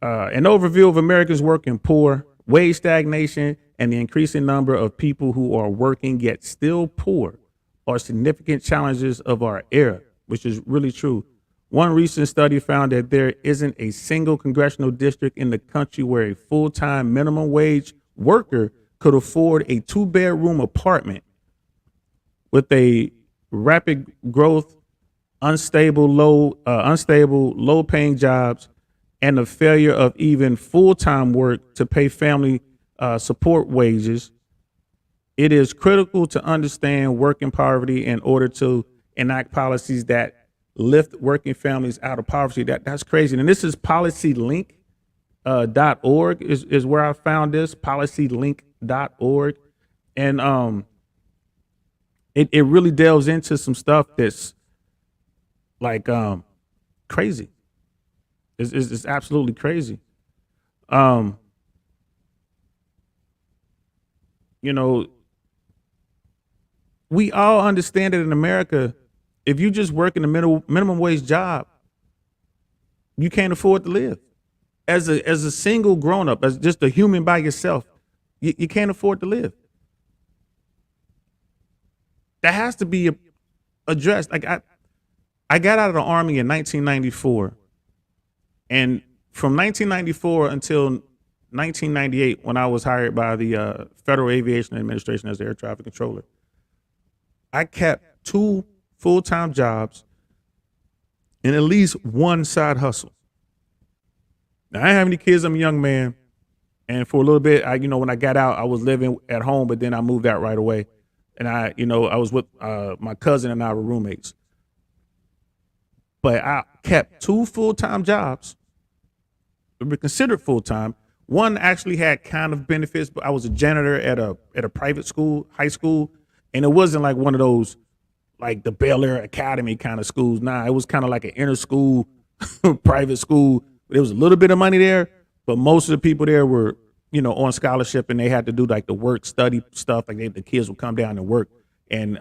An overview of America's working poor, wage stagnation, and the increasing number of people who are working yet still poor are significant challenges of our era, which is really true. One recent study found that there isn't a single congressional district in the country where a full-time minimum wage worker could afford a two-bedroom apartment. With a rapid growth, unstable, low-paying jobs, and the failure of even full-time work to pay family support wages, it is critical to understand working poverty in order to enact policies that lift working families out of poverty. That's crazy. And this is PolicyLink .org is where I found this, PolicyLink.org. And it really delves into some stuff that's like crazy. It's absolutely crazy. You know, we all understand that in America, if you just work in a minimum wage job, you can't afford to live. As a single grown up, as just a human by yourself, you can't afford to live. That has to be addressed. Like I got out of the Army in 1994, and from 1994 until 1998, when I was hired by the Federal Aviation Administration as the air traffic controller, I kept 2 full-time jobs and at least 1 side hustle. Now, I didn't have any kids. I'm a young man. And for a little bit, when I got out, I was living at home, but then I moved out right away. And I was with my cousin and I were roommates. But I kept 2 full-time jobs that were considered full-time. One actually had kind of benefits, but I was a janitor at a private school, high school. And it wasn't like one of those, like the Bel Air Academy kind of schools. Nah, it was kind of like an inner school, private school. There was a little bit of money there, but most of the people there were, on scholarship, and they had to do like the work study stuff. Like the kids would come down and work and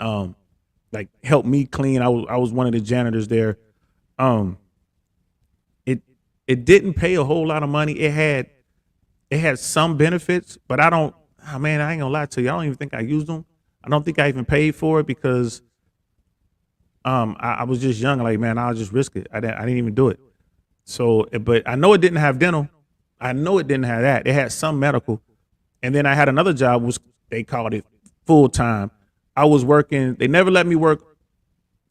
like help me clean. I was one of the janitors there. It didn't pay a whole lot of money. It had some benefits, but I ain't gonna lie to you. I don't even think I used them. I don't think I even paid for it because I was just young. Like, man, I'll just risk it. I didn't even do it. So, but I know it didn't have dental. I know it didn't have that. It had some medical. And then I had another job, which they called it full time. I was working, they never let me work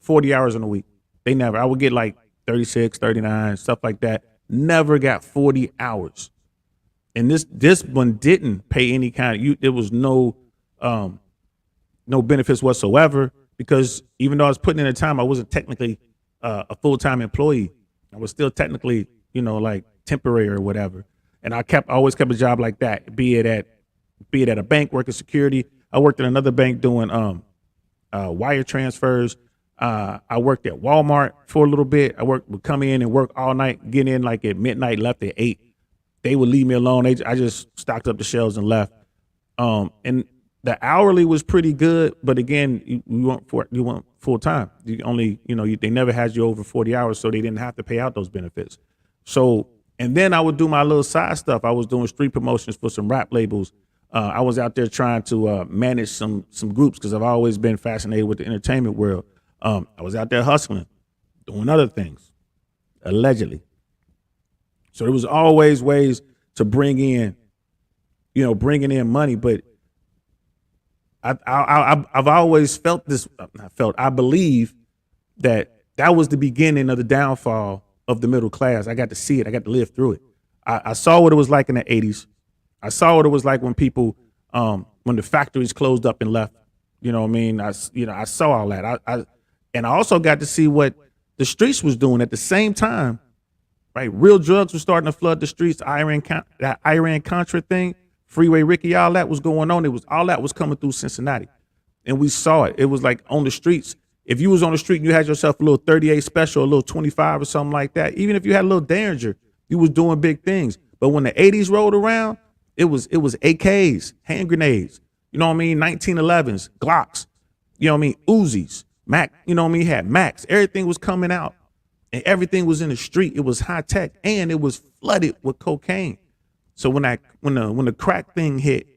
40 hours in a week. They never. I would get like 36, 39, stuff like that. Never got 40 hours. And this one didn't pay any kind of, there was no benefits whatsoever, because even though I was putting in the time, I wasn't technically a full-time employee. I was still technically, like temporary or whatever. And I always kept a job like that, be it at a bank working security. I worked at another bank doing wire transfers. I worked at Walmart for a little bit. Would come in and work all night, get in like at midnight, left at 8. They would leave me alone. I just stocked up the shelves and left. And the hourly was pretty good, but again, you want full time. You only, they never had you over 40 hours, so they didn't have to pay out those benefits. So, and then I would do my little side stuff. I was doing street promotions for some rap labels. I was out there trying to manage some groups, because I've always been fascinated with the entertainment world. I was out there hustling, doing other things, allegedly. So there was always ways to bringing in money, but I've always felt this. I believe that was the beginning of the downfall of the middle class. I got to see it. I got to live through it. I saw what it was like in the 80s. I saw what it was like when people, when the factories closed up and left. You know what I mean? I saw all that. And I also got to see what the streets was doing at the same time. Right, real drugs were starting to flood the streets. That Iran-Contra thing, Freeway Ricky, all that was going on. All that was coming through Cincinnati, and we saw it. It was like on the streets. If you was on the street and you had yourself a little 38 special, a little 25 or something like that, even if you had a little Derringer, you was doing big things. But when the 80s rolled around, it was AKs, hand grenades. You know what I mean? 1911s, Glocks. You know what I mean? Uzis. Mac, you know what I mean? Had Max. Everything was coming out and everything was in the street. It was high tech and it was flooded with cocaine. So when the crack thing hit,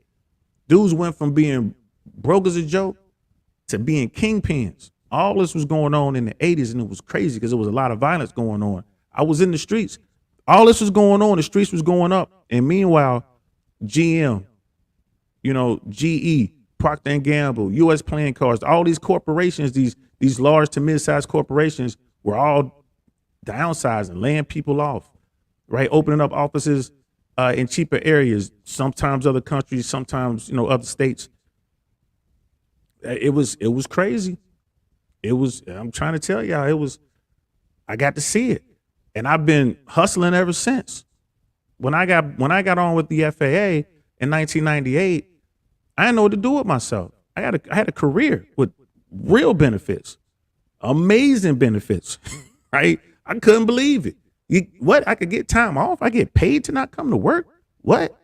dudes went from being broke as a joke to being kingpins. All this was going on in the 80s, and it was crazy because there was a lot of violence going on. I was in the streets. All this was going on. The streets was going up. And meanwhile, GM, GE, Procter and Gamble, U.S. Playing Cards, all these corporations, these large to mid-sized corporations were all downsizing, laying people off, right? Opening up offices in cheaper areas, sometimes other countries, sometimes, other states. It was crazy. I'm trying to tell y'all, I got to see it. And I've been hustling ever since. When I got on with the FAA in 1998, I didn't know what to do with myself. I had a career with real benefits, amazing benefits, right? I couldn't believe it. What? I could get time off. I get paid to not come to work. What?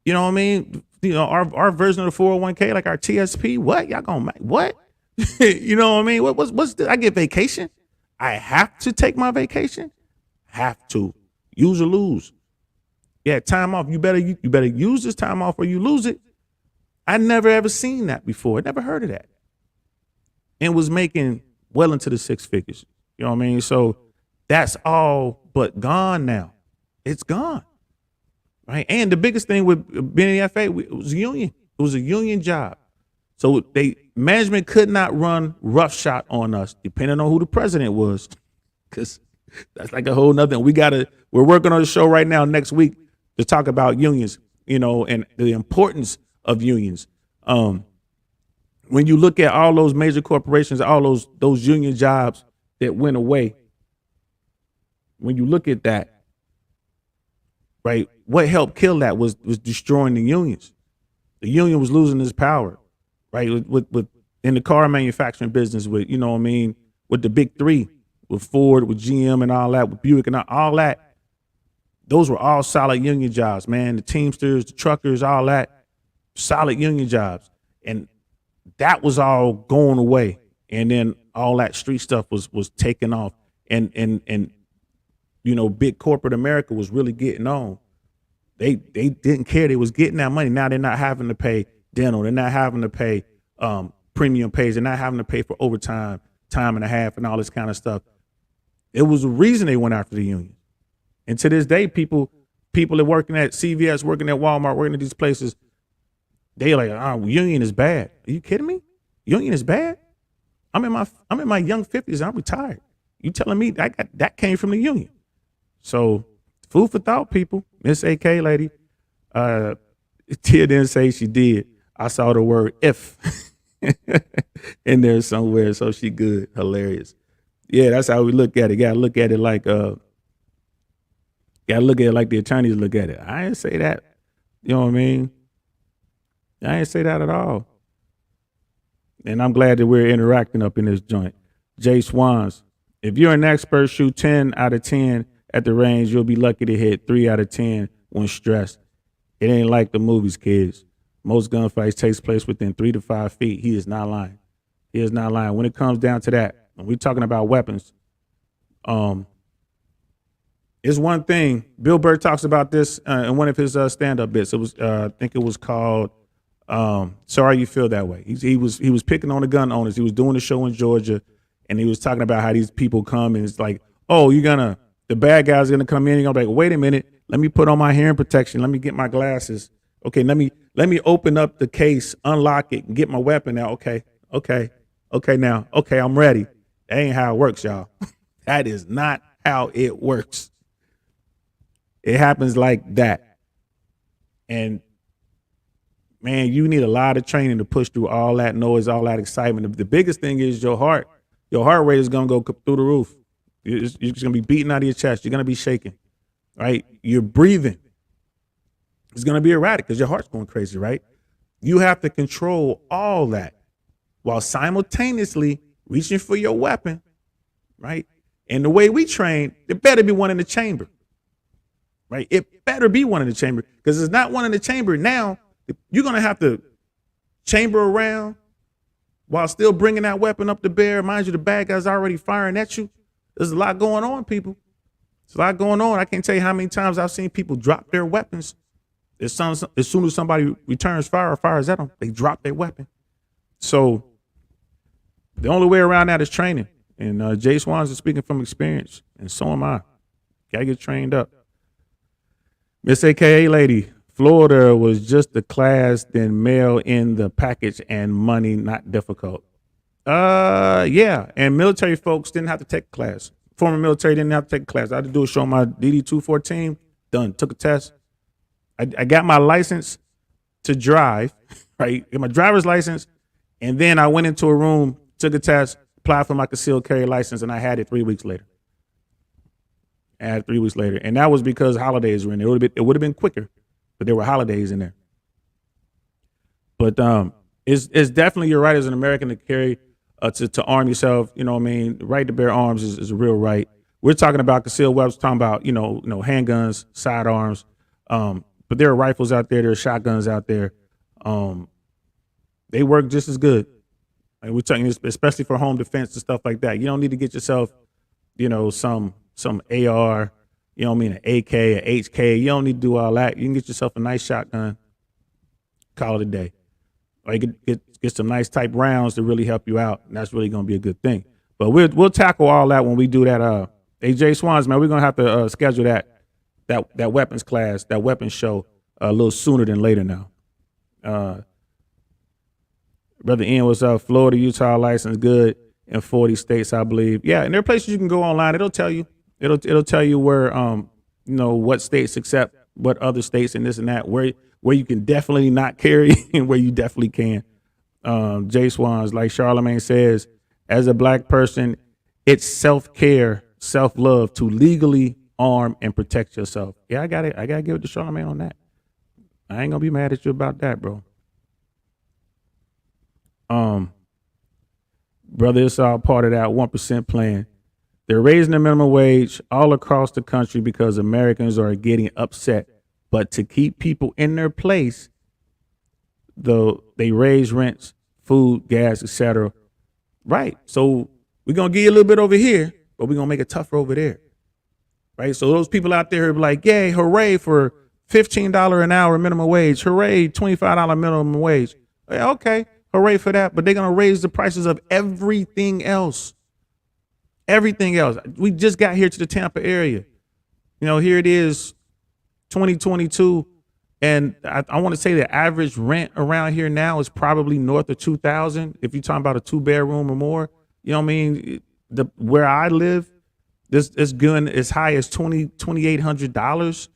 You know what I mean? Our version of the 401k, like our TSP. What? Y'all gonna make what? You know what I mean? What's I get vacation? I have to take my vacation. Have to use or lose. Yeah, time off. You better use this time off or you lose it. I never ever seen that before. I never heard of that. And was making well into the six figures. You know what I mean? So that's all but gone now. It's gone. Right. And the biggest thing with being in the FA, it was a union. It was a union job. So management could not run roughshod on us, depending on who the president was. Because that's like a whole nother thing. We're working on a show right now next week to talk about unions, and the importance of unions. When you look at all those major corporations, all those union jobs that went away, when you look at that, right, what helped kill that was destroying the unions. The union was losing its power, right, with in the car manufacturing business, with with the big three, with Ford, with GM and all that, with Buick and all that. Those were all solid union jobs, man. The Teamsters, the truckers, all that, solid union jobs. And that was all going away. And then all that street stuff was taken off. And big corporate America was really getting on. They didn't care. They was getting that money. Now they're not having to pay dental. They're not having to pay premium pays. They're not having to pay for overtime, time and a half, and all this kind of stuff. It was the reason they went after the union. And to this day, people that working at CVS, working at Walmart, working at these places, they like, union is bad. Are you kidding me? Union is bad? I'm in my young 50s. I'm retired. You telling me that came from the union? So food for thought, people. Miss AK lady. Tia didn't say she did. I saw the word if in there somewhere, so she good. Hilarious. Yeah, that's how we look at it. Gotta look at it like the attorneys look at it. I didn't say that. You know what I mean? I didn't say that at all. And I'm glad that we're interacting up in this joint. Jay Swans, if you're an expert, shoot 10 out of 10 at the range. You'll be lucky to hit 3 out of 10 when stressed. It ain't like the movies, kids. Most gunfights takes place within 3 to 5 feet. He is not lying. He is not lying. When it comes down to that, when we're talking about weapons, it's one thing. Bill Burr talks about this in one of his stand-up bits. It was, I think it was called "Sorry You Feel That Way." He was picking on the gun owners. He was doing a show in Georgia, and he was talking about how these people come and it's like, oh, the bad guy's gonna come in. You're gonna be like, wait a minute, let me put on my hearing protection. Let me get my glasses. Okay, let me open up the case, unlock it, and get my weapon out. Okay, now, I'm ready. That ain't how it works, y'all. That is not how it works. It happens like that. And man, you need a lot of training to push through all that noise, all that excitement. The biggest thing is your heart. Your heart rate is going to go through the roof. You're just going to be beating out of your chest. You're going to be shaking, right? You're breathing. It's going to be erratic because your heart's going crazy, right? You have to control all that while simultaneously reaching for your weapon, right? And the way we train, there better be one in the chamber, right? It better be one in the chamber because there's not one in the chamber now. You're going to have to chamber around, while still bringing that weapon up to bear. Mind you, the bad guy's already firing at you. There's a lot going on, people. There's a lot going on. I can't tell you how many times I've seen people drop their weapons. As soon as somebody returns fire or fires at them, they drop their weapon. So the only way around that is training. And Jay Swans is speaking from experience, and so am I. Gotta get trained up. Miss AKA lady, Florida was just the class, then mail in the package and money, not difficult. Yeah, and military folks didn't have to take a class. Former military didn't have to take a class. I had to do a show on my DD-214, done, took a test. I got my license to drive, right? Got my driver's license, and then I went into a room, took a test, applied for my concealed carry license, and I had it 3 weeks later. And that was because holidays were in there. It would have been quicker, but there were holidays in there. But it's definitely, you're right as an American to carry, to arm yourself. You know what I mean? The right to bear arms is a real right. We're talking about concealed weapons, talking about handguns, sidearms. But there are rifles out there, there are shotguns out there. They work just as good. And we're talking, especially for home defense and stuff like that. You don't need to get yourself, some AR, an AK, an HK. You don't need to do all that. You can get yourself a nice shotgun, call it a day. Or you can get some nice type rounds to really help you out, and that's really gonna be a good thing. But we'll tackle all that when we do that. AJ Swans, man, we're gonna have to schedule that weapons class, that weapons show a little sooner than later now. Brother Ian, what's up? Florida, Utah license good in 40 states, I believe. Yeah, and there are places you can go online. It'll tell you. It'll tell you where what states accept what other states and this and that, where you can definitely not carry and where you definitely can. Jay Swans, like Charlemagne says, as a black person, it's self-care, self-love to legally arm and protect yourself. Yeah, I gotta give it to Charlemagne on that. I ain't gonna be mad at you about that, bro. Brother, it's all part of that 1% plan. They're raising the minimum wage all across the country because Americans are getting upset. But to keep people in their place, though, they raise rents, food, gas, etc. Right. So we're gonna give you a little bit over here, but we're gonna make it tougher over there. Right. So those people out there are like, yay, hooray for $15 an hour minimum wage, hooray, $25 minimum wage. Okay, hooray for that. But they're gonna raise the prices of everything else. Everything else. We just got here to the Tampa area. Here it is, 2022, and I want to say the average rent around here now is probably north of $2,000. If you're talking about a 2-bedroom or more, you know what I mean. Where I live, this is going as high as $2,800.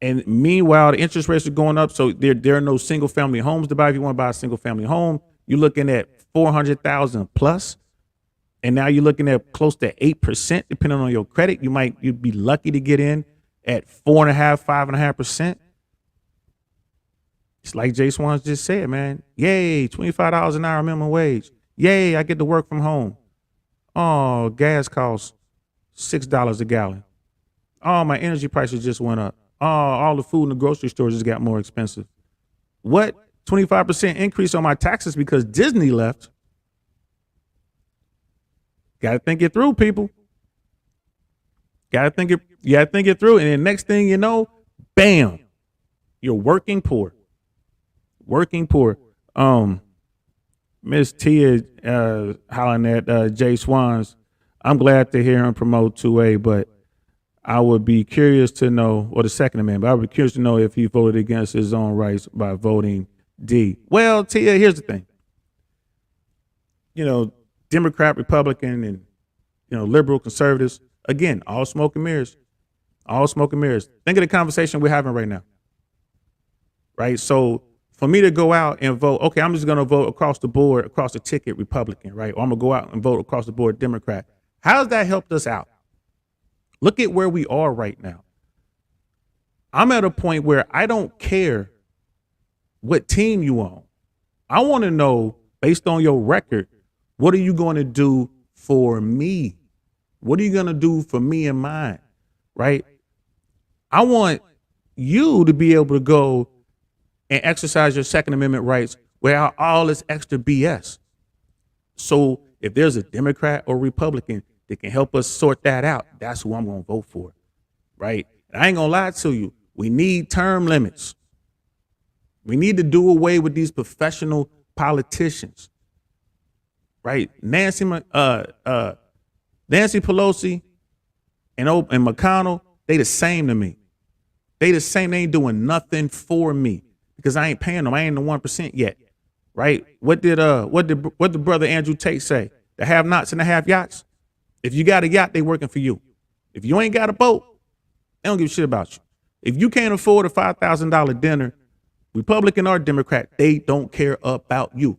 And meanwhile, the interest rates are going up, so there are no single family homes to buy. If you want to buy a single family home, you're looking at $400,000 plus. And now you're looking at close to 8%, depending on your credit. You'd be lucky to get in at 4.5%, 5.5%. It's like Jay Swans just said, man. Yay, $25 an hour minimum wage. Yay, I get to work from home. Oh, gas costs $6 a gallon. Oh, my energy prices just went up. Oh, all the food in the grocery stores just got more expensive. What? 25% increase on my taxes because Disney left. Got to think it through, people. Got to think it through. And then next thing you know, bam, you're working poor. Working poor. Miss Tia hollering at Jay Swans. I'm glad to hear him promote 2A, but I would be curious to know, or the Second Amendment, but I would be curious to know if he voted against his own rights by voting D. Well, Tia, here's the thing. Democrat, Republican, and liberal, conservatives, again, all smoke and mirrors. All smoke and mirrors. Think of the conversation we're having right now. Right? So for me to go out and vote, okay, I'm just gonna vote across the board, across the ticket, Republican, right? Or I'm gonna go out and vote across the board, Democrat. How's that helped us out? Look at where we are right now. I'm at a point where I don't care what team you on. I want to know, based on your record, what are you going to do for me? What are you going to do for me and mine? Right? I want you to be able to go and exercise your Second Amendment rights without all this extra BS. So if there's a Democrat or Republican that can help us sort that out, that's who I'm going to vote for, right? And I ain't going to lie to you. We need term limits. We need to do away with these professional politicians, right? Nancy Pelosi and McConnell, they the same to me. They the same. They ain't doing nothing for me because I ain't paying them. I ain't the 1% yet, right? What did brother Andrew Tate say? The have-nots and the have-yachts. If you got a yacht, they working for you. If you ain't got a boat, they don't give a shit about you. If you can't afford a $5,000 dinner, Republican or Democrat, they don't care about you.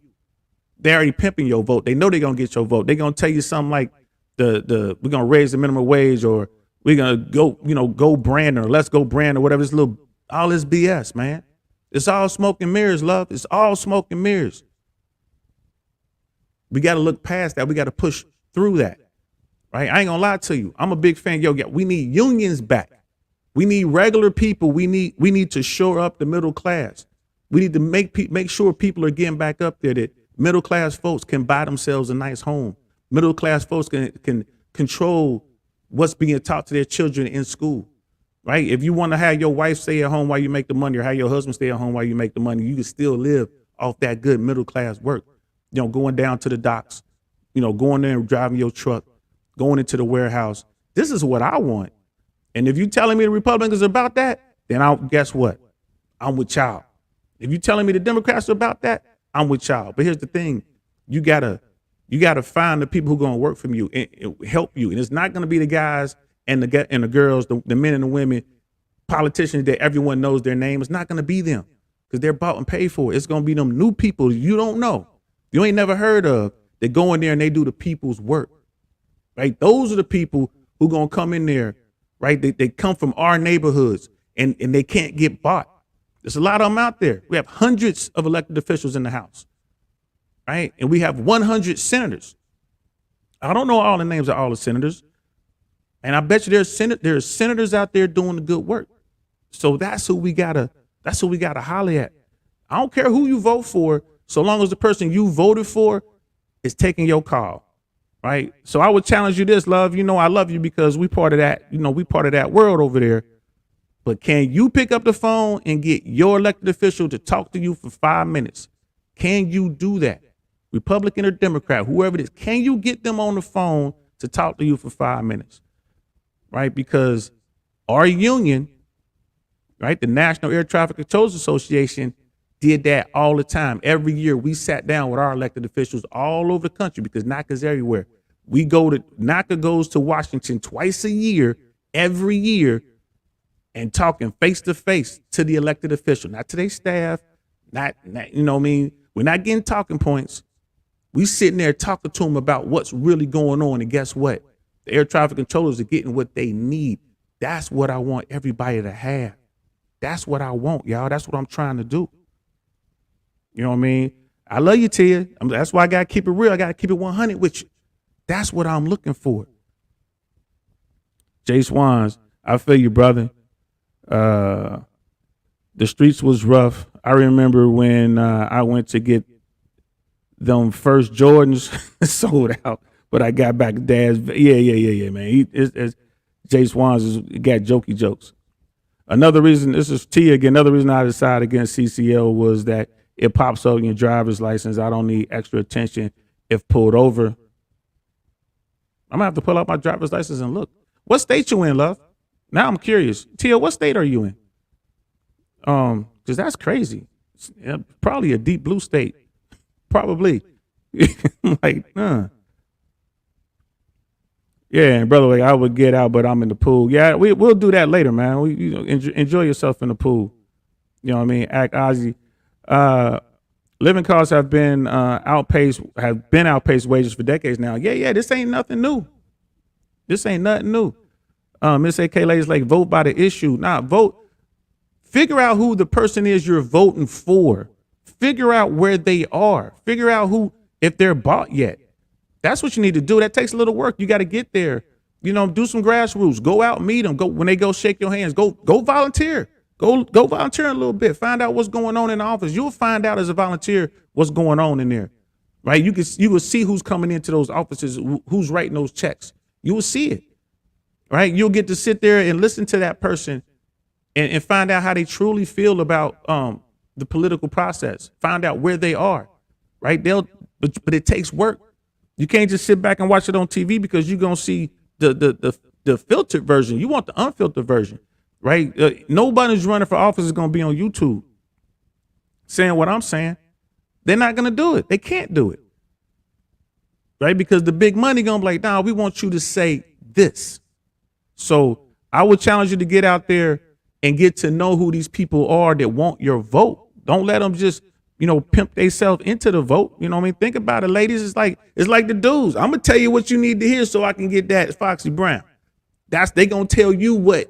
They're already pimping your vote. They know they're gonna get your vote. They're gonna tell you something like we're gonna raise the minimum wage, or we're gonna go brand, or let's go brand, or whatever. All this BS, man. It's all smoke and mirrors, love. It's all smoke and mirrors. We got to look past that. We got to push through that, right? I ain't gonna lie to you. I'm a big fan. We need unions back. We need regular people. We need to shore up the middle class. We need to make sure people are getting back up there, that middle class folks can buy themselves a nice home. Middle class folks can control what's being taught to their children in school, right? If you want to have your wife stay at home while you make the money, or have your husband stay at home while you make the money, you can still live off that good middle class work. Going down to the docks, going there and driving your truck, going into the warehouse. This is what I want. And if you're telling me the Republicans are about that, then guess what? I'm with y'all. If you're telling me the Democrats are about that, I'm with y'all. But here's the thing. You gotta find the people who are gonna work for you and help you. And it's not gonna be the guys and the girls, the men and the women, politicians that everyone knows their name. It's not gonna be them because they're bought and paid for. It's gonna be them new people you don't know, you ain't never heard of, that go in there and they do the people's work. Right? Those are the people who gonna come in there, right? They come from our neighborhoods and they can't get bought. There's a lot of them out there. We have hundreds of elected officials in the House, right? And we have 100 senators. I don't know all the names of all the senators. And I bet you there's senators out there doing the good work. So that's who we gotta holler at. I don't care who you vote for, so long as the person you voted for is taking your call, right? So I would challenge you this, love. I love you because we part of that, we part of that world over there. But can you pick up the phone and get your elected official to talk to you for 5 minutes? Can you do that? Republican or Democrat, whoever it is, can you get them on the phone to talk to you for 5 minutes? Right? Because our union, right, the National Air Traffic Controllers Association, did that all the time. Every year we sat down with our elected officials all over the country because NACA's everywhere. NACA goes to Washington twice a year, every year, and talking face to face to the elected official, not to their staff, not we're not getting talking points. We sitting there talking to them about what's really going on. And guess what? The air traffic controllers are getting what they need. That's what I want everybody to have. That's what I want, y'all. That's what I'm trying to do. You know what I mean? I love you, Tia. That's why I got to keep it real. I got to keep it 100 with you. That's what I'm looking for. Jay Swans, I feel you, brother. The streets was rough. I remember when I went to get them first Jordans sold out, but I got back Dad's. Yeah, man. Jay Swans got jokey jokes. Another reason, this is T again, another reason I decided against CCL was that it pops up in your driver's license. I don't need extra attention if pulled over. I'm gonna have to pull out my driver's license and look. What state you in, love? Now I'm curious. Tia, what state are you in? Because that's crazy. Probably a deep blue state. Probably. Yeah, and brother, I would get out, but I'm in the pool. Yeah, we'll do that later, man. Enjoy yourself in the pool. You know what I mean? Act Ozzy. Living costs have been outpaced wages for decades now. Yeah. This ain't nothing new. Miss AK Ladies like vote by the issue. Vote. Figure out who the person is you're voting for. Figure out where they are. Figure out if they're bought yet. That's what you need to do. That takes a little work. You got to get there. Do some grassroots. Go out, meet them. Go when they go shake your hands. Go volunteer. Go volunteer a little bit. Find out what's going on in the office. You'll find out as a volunteer what's going on in there. right? You will see who's coming into those offices, who's writing those checks. You will see it, right? You'll get to sit there and listen to that person and find out how they truly feel about the political process. Find out where they are, right? But it takes work. You can't just sit back and watch it on TV because you're gonna see the filtered version. You want the unfiltered version, right? Nobody who's running for office is gonna be on YouTube saying what I'm saying. They're not gonna do it. They can't do it, right? Because the big money gonna be like, nah, we want you to say this. So I would challenge you to get out there and get to know who these people are that want your vote. Don't let them just, pimp themselves into the vote. You know what I mean? Think about it, ladies. It's like the dudes. I'm gonna tell you what you need to hear so I can get that Foxy Brown. They gonna tell you what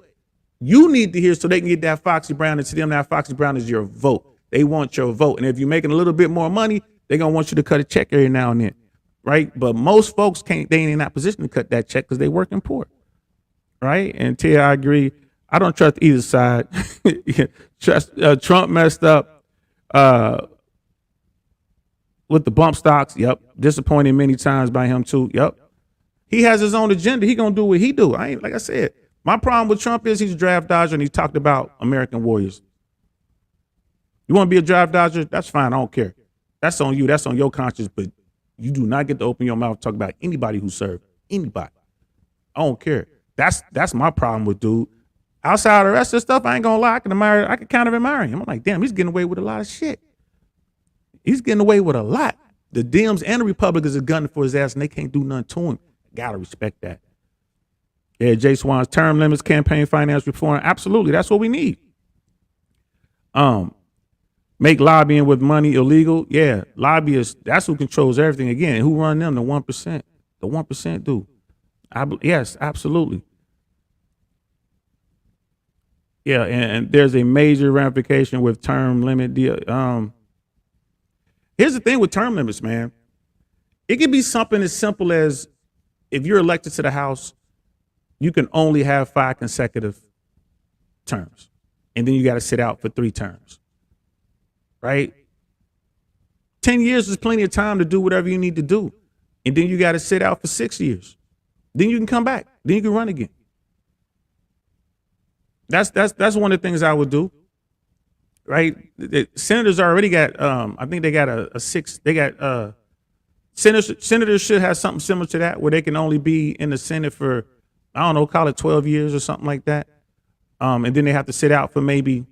you need to hear so they can get that Foxy Brown, and to them that Foxy Brown is your vote. They want your vote. And if you're making a little bit more money, they're gonna want you to cut a check every now and then. Right? But most folks they ain't in that position to cut that check because they working poor. Right? And Tia, I agree. I don't trust either side. Trump messed up with the bump stocks. Yep. Disappointed many times by him too. Yep. He has his own agenda. He gonna do what he do. Like I said, my problem with Trump is he's a draft dodger and he talked about American warriors. You want to be a draft dodger? That's fine. I don't care. That's on you. That's on your conscience. But you do not get to open your mouth and talk about anybody who served. Anybody. I don't care. That's my problem with dude. Outside of the rest of the stuff, I ain't gonna lie. I can kind of admire him. I'm like, damn, he's getting away with a lot of shit. He's getting away with a lot. The Dems and the Republicans are gunning for his ass, and they can't do nothing to him. Gotta respect that. Yeah, Jay Swan's term limits, campaign finance reform. Absolutely, that's what we need. Make lobbying with money illegal. Yeah, lobbyists. That's who controls everything. Again, who run them? The 1%. The 1% do. Yes, absolutely. Yeah, and there's a major ramification with term limit deal. Here's the thing with term limits, man. It could be something as simple as if you're elected to the House, you can only have 5 consecutive terms, and then you got to sit out for 3 terms, right? 10 years is plenty of time to do whatever you need to do, and then you got to sit out for 6 years. Then you can come back. Then you can run again. That's one of the things I would do, right? The senators already got, I think they got a 6. They got senators should have something similar to that, where they can only be in the Senate for, I don't know, call it 12 years or something like that, and then they have to sit out for maybe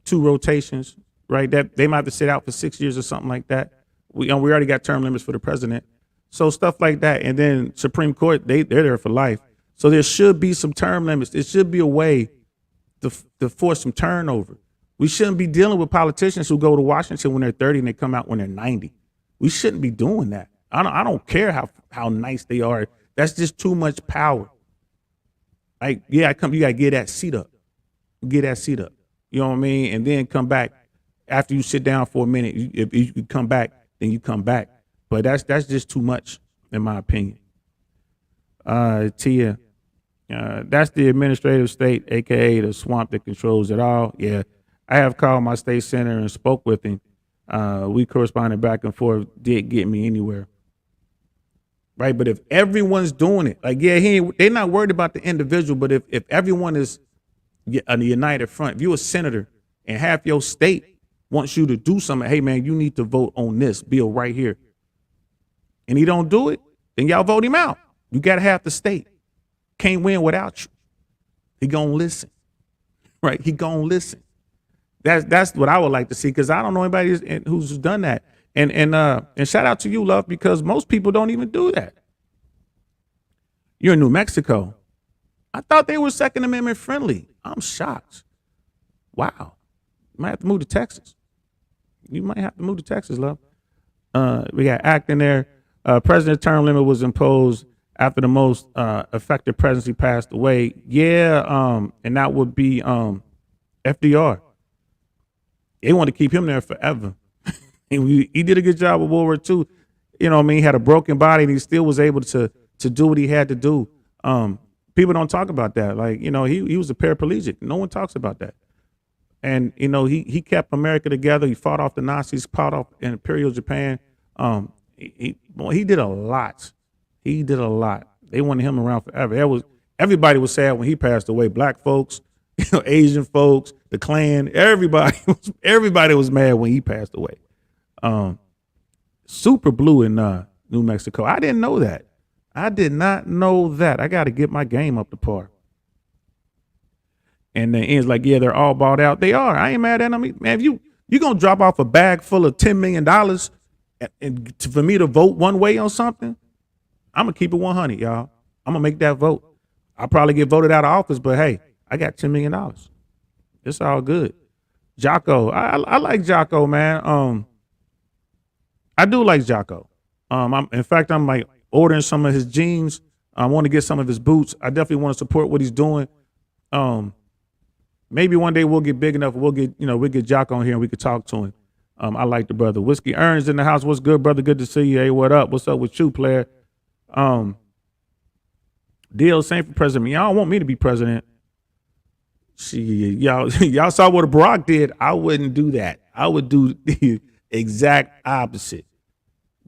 2 rotations, right? That they might have to sit out for 6 years or something like that. We already got term limits for the president, so stuff like that. And then Supreme Court, they're there for life. So there should be some term limits. There should be a way to force some turnover. We shouldn't be dealing with politicians who go to Washington when they're 30 and they come out when they're 90. We shouldn't be doing that. I don't care how nice they are. That's just too much power. Like, yeah, you gotta get that seat up. Get that seat up. You know what I mean? And then come back after you sit down for a minute. If you can come back, then you come back. But that's just too much, in my opinion. Tia, that's the administrative state, aka the swamp that controls it all. Yeah, I have called my state senator and spoke with him. We corresponded back and forth. Didn't get me anywhere. Right, but if everyone's doing it, like, yeah, they're not worried about the individual. But if everyone is on the united front, if you're a senator and half your state wants you to do something, hey man, you need to vote on this bill right here, and he don't do it, then y'all vote him out. You got to have the state. Can't win without you. He gonna listen, right? He gonna listen. That's what I would like to see, because I don't know anybody who's done that. And shout out to you, Love, because most people don't even do that. You're in New Mexico. I thought they were Second Amendment friendly. I'm shocked. Wow. You might have to move to Texas. You might have to move to Texas, Love. We got ACT in there. President's term limit was imposed after the most effective presidency passed away. Yeah, and that would be FDR. They want to keep him there forever. And he did a good job with World War II. You know what I mean? He had a broken body and he still was able to do what he had to do. People don't talk about that. Like, you know, he was a paraplegic. No one talks about that. And, you know, he kept America together. He fought off the Nazis, fought off Imperial Japan. He did a lot. He did a lot. They wanted him around forever. Everybody was sad when he passed away. Black folks, Asian folks, the Klan, everybody was mad when he passed away. Super blue in New Mexico. I didn't know that. I did not know that. I got to get my game up to par. And then Ian's like, yeah, they're all bought out. They are. I ain't mad at them. Man, if you gonna drop off a bag full of $10 million for me to vote one way on something, I'm gonna keep it 100, y'all. I'm gonna make that vote. I'll probably get voted out of office, but hey, I got $10 million. It's all good. Jocko, I like Jocko, man. I do like Jocko. In fact, I'm like ordering some of his jeans. I want to get some of his boots. I definitely want to support what he's doing. Maybe one day we'll get big enough. We'll get Jocko on here and we could talk to him. I like the brother. Whiskey Earns in the house. What's good, brother? Good to see you. Hey, what up? What's up with you, player? Deal same for president. Y'all don't want me to be president. Y'all saw what Barack did. I wouldn't do that. I would do the exact opposite.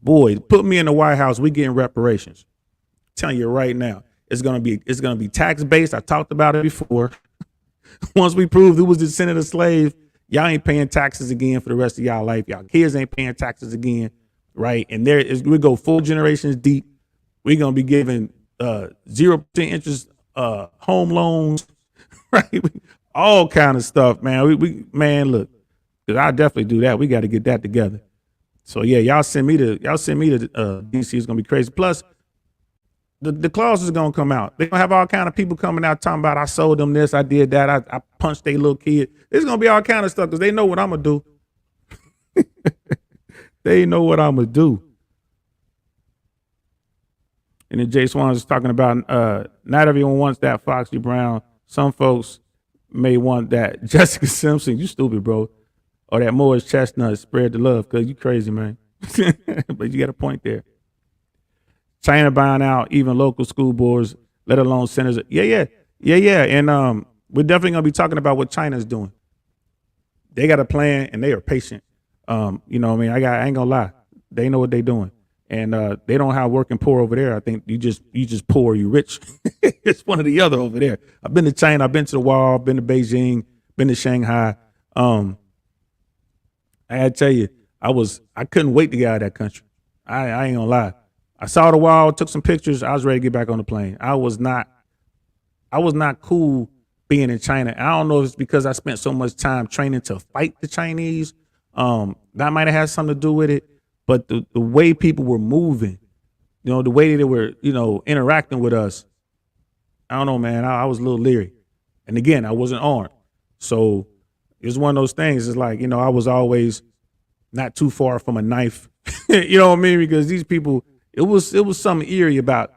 Boy, put me in the White House. We getting reparations. I'm telling you right now, it's gonna be tax based. I talked about it before. Once we prove who was the descendant of slaves, y'all ain't paying taxes again for the rest of y'all life. Y'all kids ain't paying taxes again, right? And we go 4 generations deep. We're gonna be giving 0% interest home loans, right? All kind of stuff, man. Man, look, because I definitely do that. We got to get that together. So yeah, y'all send me to DC. It's gonna be crazy. Plus, the clause is gonna come out. They're gonna have all kind of people coming out talking about I sold them this, I did that, I punched their little kid. There's gonna be all kind of stuff because they know what I'm gonna do. They know what I'm gonna do. And then Jay Swan is talking about not everyone wants that Foxy Brown. Some folks may want that Jessica Simpson. You stupid, bro. Or that Morris Chestnut. Spread the love, cause you crazy, man. But you got a point there. China buying out even local school boards, let alone centers. Yeah. And we're definitely gonna be talking about what China's doing. They got a plan and they are patient. You know what I mean? I ain't gonna lie. They know what they're doing. And they don't have working poor over there. I think you just poor, you rich. It's one or the other over there. I've been to China, I've been to the wall, been to Beijing, been to Shanghai. I gotta tell you, I couldn't wait to get out of that country. I ain't gonna lie. I saw the wall, took some pictures. I was ready to get back on the plane. I was not cool being in China. I don't know if it's because I spent so much time training to fight the Chinese. That might have had something to do with it. But the way people were moving, the way they were, interacting with us, I don't know, man. I was a little leery. And again, I wasn't armed. So it was one of those things. It's like, I was always not too far from a knife. You know what I mean? Because these people, it was something eerie about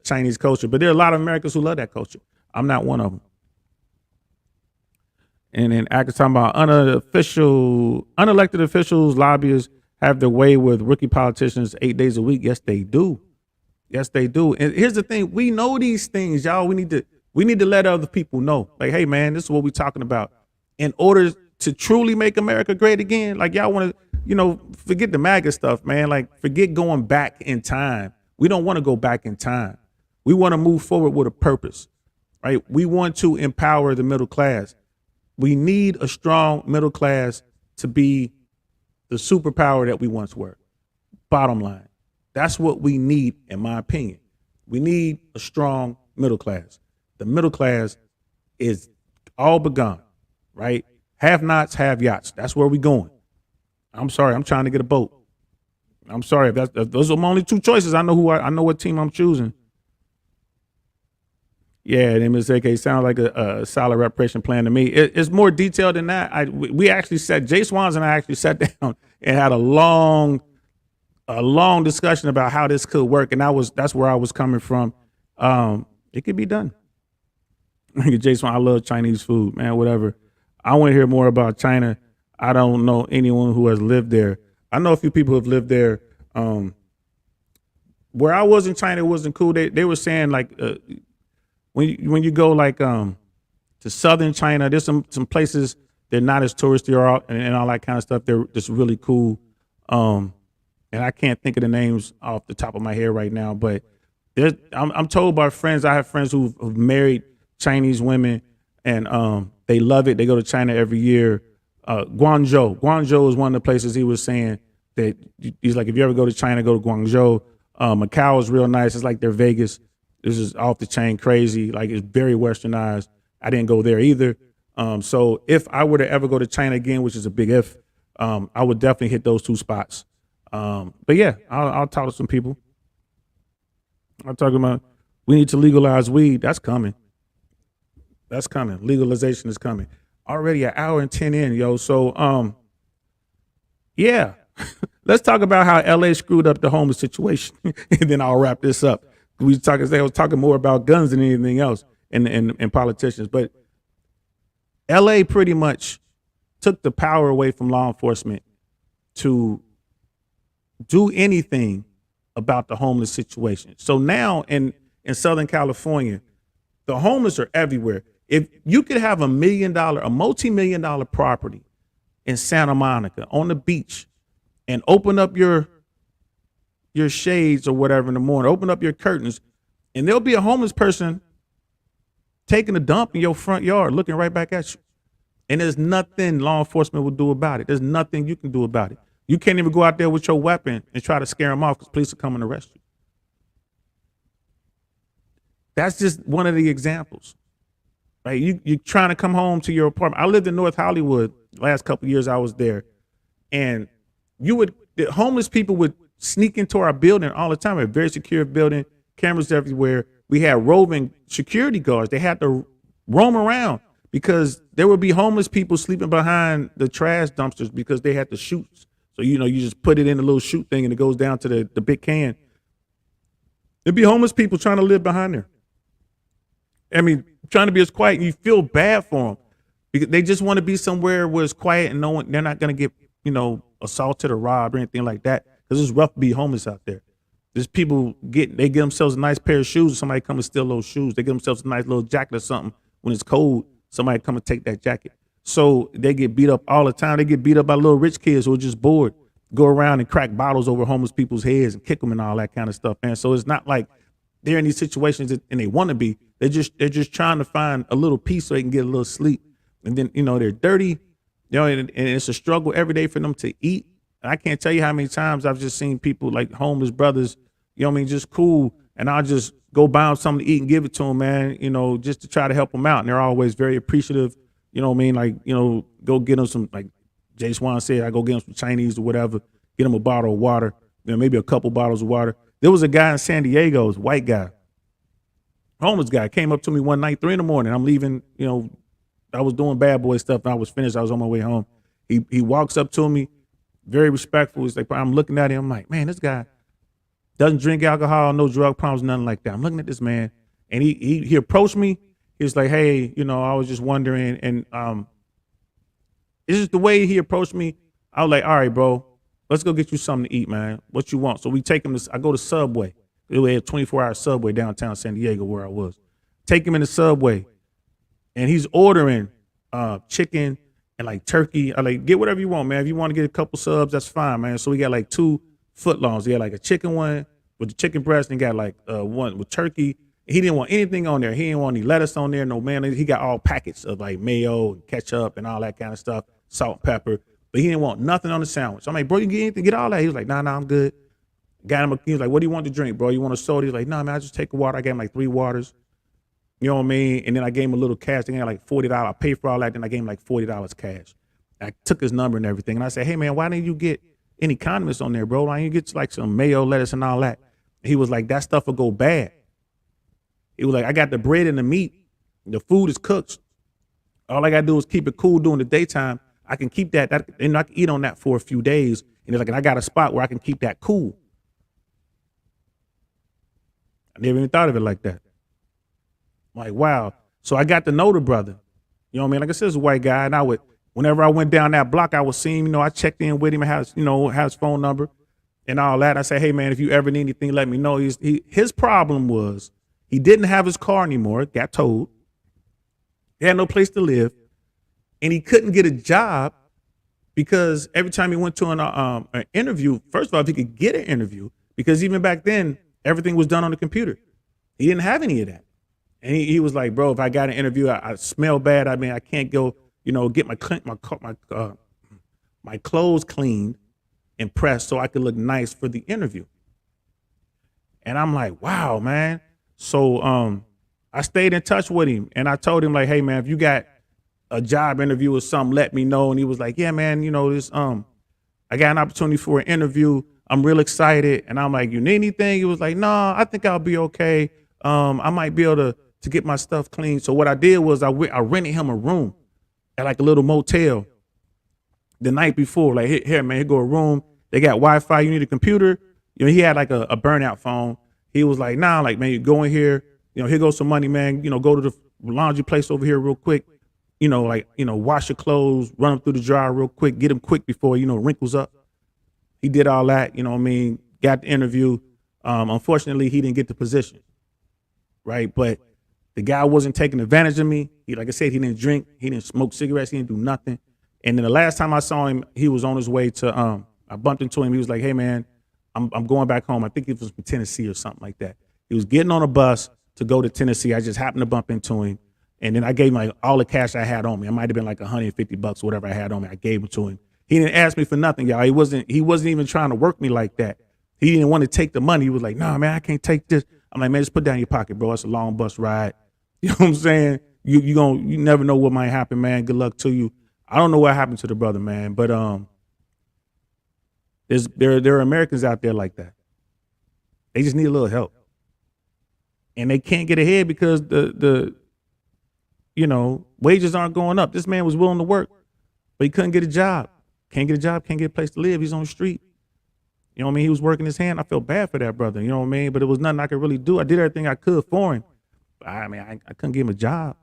Chinese culture. But there are a lot of Americans who love that culture. I'm not one of them. And then Ackers talking about unelected officials, lobbyists have their way with rookie politicians 8 days a week. Yes, they do. Yes, they do. And here's the thing. We know these things, y'all. We need to let other people know. Like, hey, man, this is what we're talking about. In order to truly make America great again, like y'all want to, forget the MAGA stuff, man. Like, forget going back in time. We don't want to go back in time. We want to move forward with a purpose, right? We want to empower the middle class. We need a strong middle class to be the superpower that we once were. Bottom line. That's what we need, in my opinion. We need a strong middle class. The middle class is all but gone, right? Have nots, have yachts. That's where we going. I'm sorry. I'm trying to get a boat. I'm sorry. If those are my only two choices, I know I know what team I'm choosing. Yeah, and MSAK sounds like a solid reparation plan to me. It's more detailed than that. We actually Jay Swans and I actually sat down and had a long discussion about how this could work, and that's where I was coming from. It could be done. Jay Swan, I love Chinese food, man. Whatever. I want to hear more about China. I don't know anyone who has lived there. I know a few people who have lived there. Where I was in China, it wasn't cool. They were saying like. When you go like to southern China, there's some places they're not as touristy and all that kind of stuff. They're just really cool. and I can't think of the names off the top of my head right now, but I'm told by friends, I have friends who've married Chinese women, and they love it. They go to China every year. Guangzhou is one of the places he was saying that he's like, if you ever go to China, go to Guangzhou. Macau is real nice. It's like their Vegas. This is off the chain crazy. Like, it's very westernized. I didn't go there either. So if I were to ever go to China again, which is a big if, I would definitely hit those two spots. But yeah, I'll talk to some people. I'm talking about we need to legalize weed. That's coming. That's coming. Legalization is coming. Already an hour and 10 in, yo. So yeah. Let's talk about how LA screwed up the homeless situation, and then I'll wrap this up. I was talking more about guns than anything else, and politicians. But LA pretty much took the power away from law enforcement to do anything about the homeless situation. So now in Southern California, the homeless are everywhere. If you could have a multi-million-dollar property in Santa Monica on the beach, and open up your shades or whatever in the morning, open up your curtains, and there'll be a homeless person taking a dump in your front yard, looking right back at you. And there's nothing law enforcement will do about it. There's nothing you can do about it. You can't even go out there with your weapon and try to scare them off because police will come and arrest you. That's just one of the examples, right? You're trying to come home to your apartment. I lived in North Hollywood last couple of years I was there, and the homeless people would sneak into our building all the time. A very secure building, cameras everywhere. We had roving security guards. They had to roam around because there would be homeless people sleeping behind the trash dumpsters because they had the chutes. So, you just put it in a little chute thing and it goes down to the big can. There'd be homeless people trying to live behind there. I mean, trying to be as quiet, and you feel bad for them because they just want to be somewhere where it's quiet and they're not going to get, assaulted or robbed or anything like that, because it's rough to be homeless out there. There's people they get themselves a nice pair of shoes, and somebody come and steal those shoes. They get themselves a nice little jacket or something. When it's cold, somebody come and take that jacket. So they get beat up all the time. They get beat up by little rich kids who are just bored, go around and crack bottles over homeless people's heads and kick them and all that kind of stuff, man. So it's not like they're in these situations and they want to be. They're just trying to find a little peace so they can get a little sleep. And then, they're dirty. And it's a struggle every day for them to eat. And I can't tell you how many times I've just seen people like homeless brothers, just cool. And I'll just go buy them something to eat and give it to them, man, just to try to help them out. And they're always very appreciative. Like, go get them some, like Jay Swan said, I go get them some Chinese or whatever, get them a bottle of water, maybe a couple bottles of water. There was a guy in San Diego, a white guy, homeless guy, came up to me one night, 3 a.m. I'm leaving, I was doing bad boy stuff and I was finished. I was on my way home. He walks up to me, very respectful. He's like, I'm looking at him. I'm like, man, this guy doesn't drink alcohol, no drug problems, nothing like that. I'm looking at this man, and he approached me. He was like, hey, I was just wondering. And it's just the way he approached me. I was like, all right, bro, let's go get you something to eat, man. What you want? So we take him I go to Subway. We had a 24-hour Subway downtown San Diego where I was. Take him in the Subway. And he's ordering chicken and like turkey. I like, get whatever you want, man. If you want to get a couple subs, that's fine, man. So we got like 2 footlongs. He had like a chicken one with the chicken breast, and got like one with turkey. He didn't want anything on there. He didn't want any lettuce on there, no mayonnaise. He got all packets of like mayo and ketchup and all that kind of stuff, salt, pepper. But he didn't want nothing on the sandwich. I'm like, bro, you get anything? Get all that. He was like, nah, I'm good. Got him. He was like, what do you want to drink, bro? You want a soda? He's like, nah, man, I just take a water. I gave him like 3 waters. You know what I mean? And then I gave him a little cash. They got like $40. I paid for all that. Then I gave him like $40 cash. I took his number and everything. And I said, hey, man, why didn't you get any condiments on there, bro? Why didn't you get like some mayo, lettuce, and all that? He was like, that stuff will go bad. He was like, I got the bread and the meat. The food is cooked. All I got to do is keep it cool during the daytime. I can keep that and I can eat on that for a few days. And it's like, and I got a spot where I can keep that cool. I never even thought of it like that. I'm like, wow. So I got to know the brother. You know what I mean? Like I said, he's a white guy. And whenever I went down that block, I would see him, I checked in with him and had his phone number and all that. I said, hey, man, if you ever need anything, let me know. His problem was he didn't have his car anymore, got towed. He had no place to live, and he couldn't get a job because every time he went to an interview, first of all, if he could get an interview, because even back then everything was done on the computer, he didn't have any of that. And he was like, bro, if I got an interview, I smell bad. I mean, I can't go, get my clothes cleaned and pressed so I could look nice for the interview. And I'm like, wow, man. So I stayed in touch with him, and I told him, like, hey, man, if you got a job interview or something, let me know. And he was like, yeah, man, this I got an opportunity for an interview. I'm real excited. And I'm like, you need anything? He was like, no, I think I'll be okay. I might be able to get my stuff clean. So what I did was I rented him a room at like a little motel the night before. Like, here, man, here go a room. They got Wi-Fi. You need a computer. He had like a burnout phone. He was like, nah, like, man, you go in here. Here goes some money, man. Go to the laundry place over here real quick. Wash your clothes, run them through the dryer real quick, get them quick before, wrinkles up. He did all that, got the interview. Unfortunately, he didn't get the position, right? But the guy wasn't taking advantage of me. Like I said, he didn't drink, he didn't smoke cigarettes, he didn't do nothing. And then the last time I saw him, he was on his way to, I bumped into him. He was like, hey, man, I'm going back home. I think it was from Tennessee or something like that. He was getting on a bus to go to Tennessee. I just happened to bump into him. And then I gave him like all the cash I had on me. It might have been like $150, whatever I had on me. I gave it to him. He didn't ask me for nothing, y'all. He wasn't even trying to work me like that. He didn't want to take the money. He was like, nah, man, I can't take this. I'm like, man, just put down your pocket, bro. It's a long bus ride. You know what I'm saying? You never know what might happen, man. Good luck to you. I don't know what happened to the brother, man, but there are Americans out there like that. They just need a little help. And they can't get ahead because the wages aren't going up. This man was willing to work, but he couldn't get a job. Can't get a job, can't get a place to live. He's on the street. You know what I mean? He was working his hand. I felt bad for that brother. You know what I mean? But it was nothing I could really do. I did everything I could for him. But I couldn't give him a job.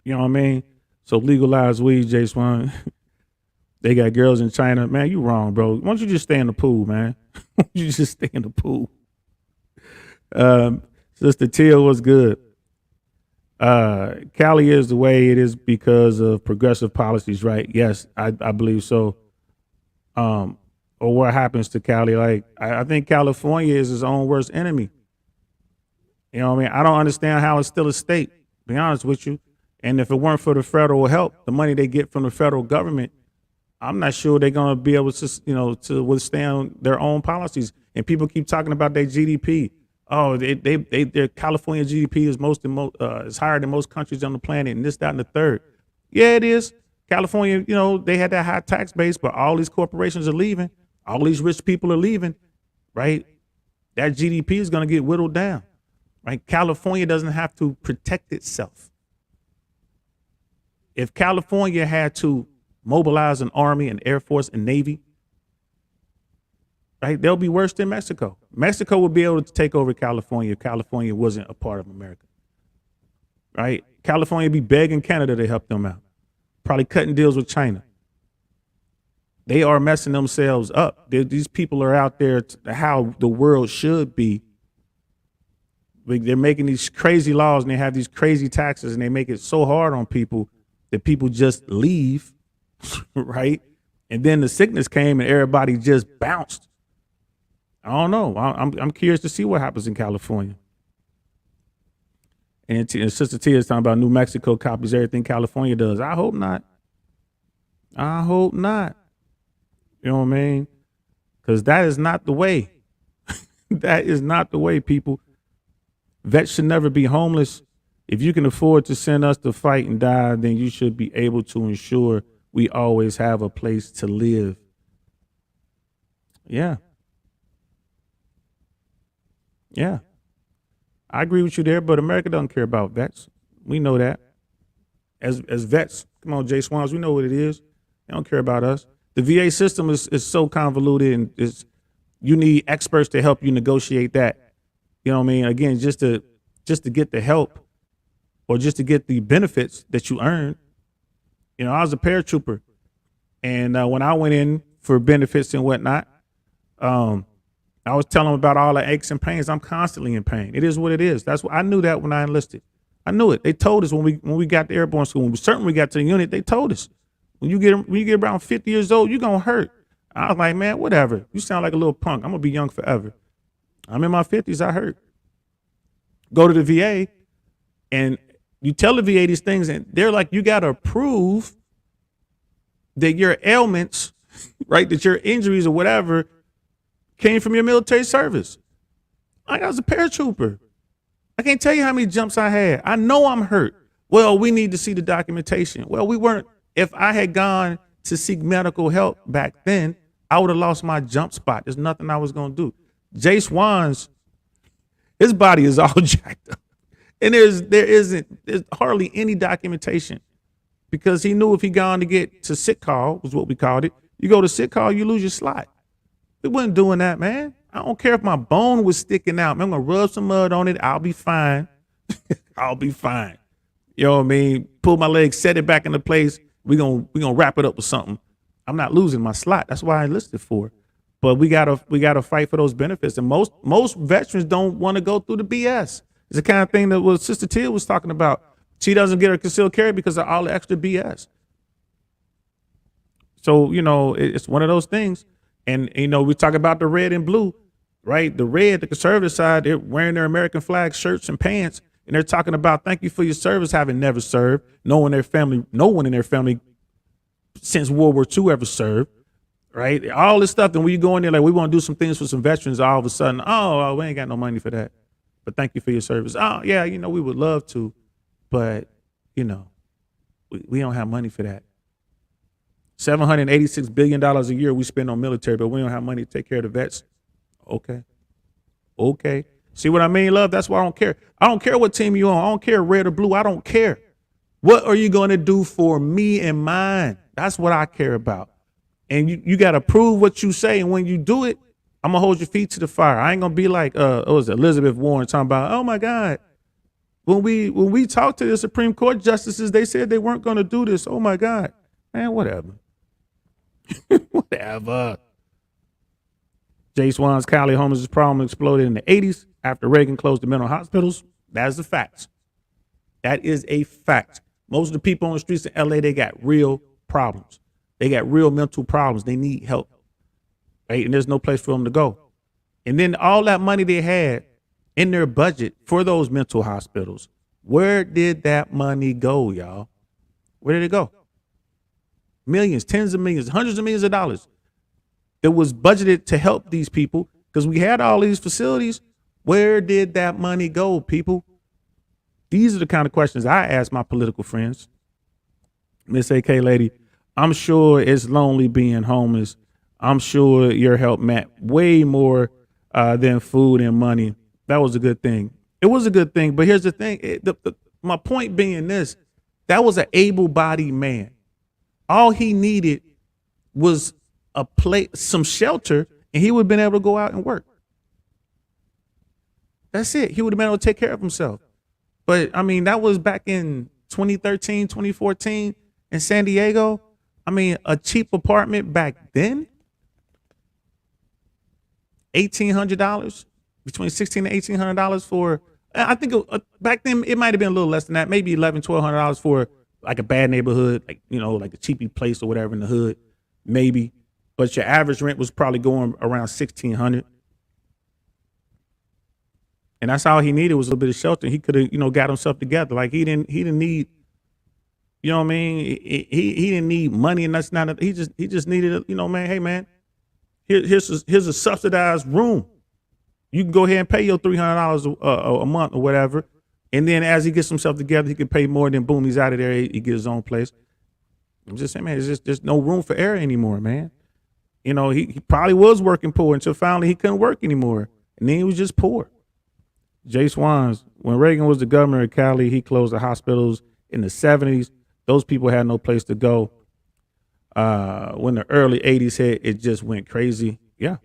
You know what I mean? So legalize weed, J Swan. They got girls in China. Man, you wrong, bro. Why don't you just stay in the pool, man? Why don't you just stay in the pool? Sister Tia, what's good? Cali is the way it is because of progressive policies, right? Yes, I believe so. Or what happens to Cali? Like, I think California is his own worst enemy. You know what I mean? I don't understand how it's still a state, to be honest with you. And if it weren't for the federal help, the money they get from the federal government, I'm not sure they're going to be able to, to withstand their own policies. And people keep talking about their GDP. Oh, their California GDP is higher than most countries on the planet, and this, that, and the third. Yeah, it is. California, they had that high tax base, but all these corporations are leaving. All these rich people are leaving, right? That GDP is going to get whittled down, right? California doesn't have to protect itself. If California had to mobilize an army, an air force, and navy, right, they'll be worse than Mexico. Mexico would be able to take over California if California wasn't a part of America, right? California would be begging Canada to help them out, probably cutting deals with China. They are messing themselves up. These people are out there how the world should be. They're making these crazy laws and they have these crazy taxes and they make it so hard on people that people just leave, right? And then the sickness came and everybody just bounced. I don't know. I'm curious to see what happens in California. And Sister Tia is talking about New Mexico copies everything California does. I hope not. I hope not. You know what I mean? Because that is not the way. That is not the way, people. Vets should never be homeless. If you can afford to send us to fight and die, then you should be able to ensure we always have a place to live. Yeah. Yeah. I agree with you there, but America doesn't care about vets. We know that. As vets, come on, Jay Swans, we know what it is. They don't care about us. The VA system is so convoluted, and you need experts to help you negotiate that. You know what I mean? Again, just to get the help or just to get the benefits that you earn. I was a paratrooper, and when I went in for benefits and whatnot, I was telling them about all the aches and pains. I'm constantly in pain. It is what it is. That's what I knew that when I enlisted. I knew it. They told us when we got to airborne school. When we got to the unit, they told us. When you get around 50 years old, you're gonna hurt. I was like, man, whatever. You sound like a little punk. I'm gonna be young forever. I'm in my 50s. I hurt. Go to the VA, and you tell the VA these things, and they're like, you gotta prove that your ailments, right, that your injuries or whatever came from your military service. I was a paratrooper. I can't tell you how many jumps I had. I know I'm hurt. Well, we need to see the documentation. Well, we weren't. If I had gone to seek medical help back then, I would have lost my jump spot. There's nothing I was going to do. Jay Swan's, his body is all jacked up. And there's hardly any documentation, because he knew if he gone to get to sick call, was what we called it. You go to sick call, you lose your slot. We wasn't doing that, man. I don't care if my bone was sticking out. Man, I'm going to rub some mud on it. I'll be fine. I'll be fine. You know what I mean? Pull my leg, set it back into place. We gonna wrap it up with something. I'm not losing my slot. That's why I enlisted for. But we gotta fight for those benefits. And most veterans don't want to go through the BS. It's the kind of thing that what Sister Tia was talking about. She doesn't get her concealed carry because of all the extra BS. So, it's one of those things. And, we talk about the red and blue, right? The red, the conservative side, they're wearing their American flag shirts and pants. And they're talking about thank you for your service, having never served. No one in their family since World War II ever served, right? All this stuff. And when you go in there, like, we want to do some things for some veterans, all of a sudden, we ain't got no money for that. But thank you for your service. Oh, yeah, we would love to, but, we don't have money for that. $786 billion a year we spend on military, but we don't have money to take care of the vets. Okay. See what I mean, love? That's why I don't care. I don't care what team you're on. I don't care red or blue. I don't care. What are you going to do for me and mine? That's what I care about. And you got to prove what you say. And when you do it, I'm going to hold your feet to the fire. I ain't going to be like, Elizabeth Warren talking about, oh my God. When we talked to the Supreme Court justices, they said they weren't going to do this. Oh my God, man, whatever. Whatever. Jay Swan's Cali homelessness problem exploded in the 80s after Reagan closed the mental hospitals. That's the facts. That is a fact. Most of the people on the streets in LA, they got real problems. They got real mental problems. They need help, right? And there's no place for them to go. And then all that money they had in their budget for those mental hospitals, where did that money go, y'all? Where did it go? Millions, tens of millions, hundreds of millions of dollars that was budgeted to help these people, because we had all these facilities. Where did that money go, people? These are the kind of questions I ask my political friends. Miss AK lady, I'm sure it's lonely being homeless. I'm sure your help meant way more than food and money. That was a good thing. It was a good thing. But here's the thing. My point being this, that was an able-bodied man. All he needed was a place, some shelter, and he would have been able to go out and work. That's it. He would have been able to take care of himself. But I mean, that was back in 2013, 2014 in San Diego. I mean, a cheap apartment back then, $1,800, between $1,600 and $1,800 for, I think back then it might have been a little less than that, maybe $1,100, $1,200 for like a bad neighborhood, like, like a cheapy place or whatever in the hood, maybe. But your average rent was probably going around $1,600. And that's all he needed was a little bit of shelter. He could have, got himself together. Like he didn't need, you know what I mean? He didn't need money, and that's not. He just needed, man. Hey, man, here's a subsidized room. You can go ahead and pay your $300 a month or whatever, and then as he gets himself together, he can pay more. Then boom, he's out of there. He gets his own place. I'm just saying, man, there's no room for error anymore, man. He probably was working poor until finally he couldn't work anymore, and then he was just poor. Jay Swans, when Reagan was the governor of Cali, he closed the hospitals in the 70s. Those people had no place to go. When the early 80s hit, it just went crazy. Yeah,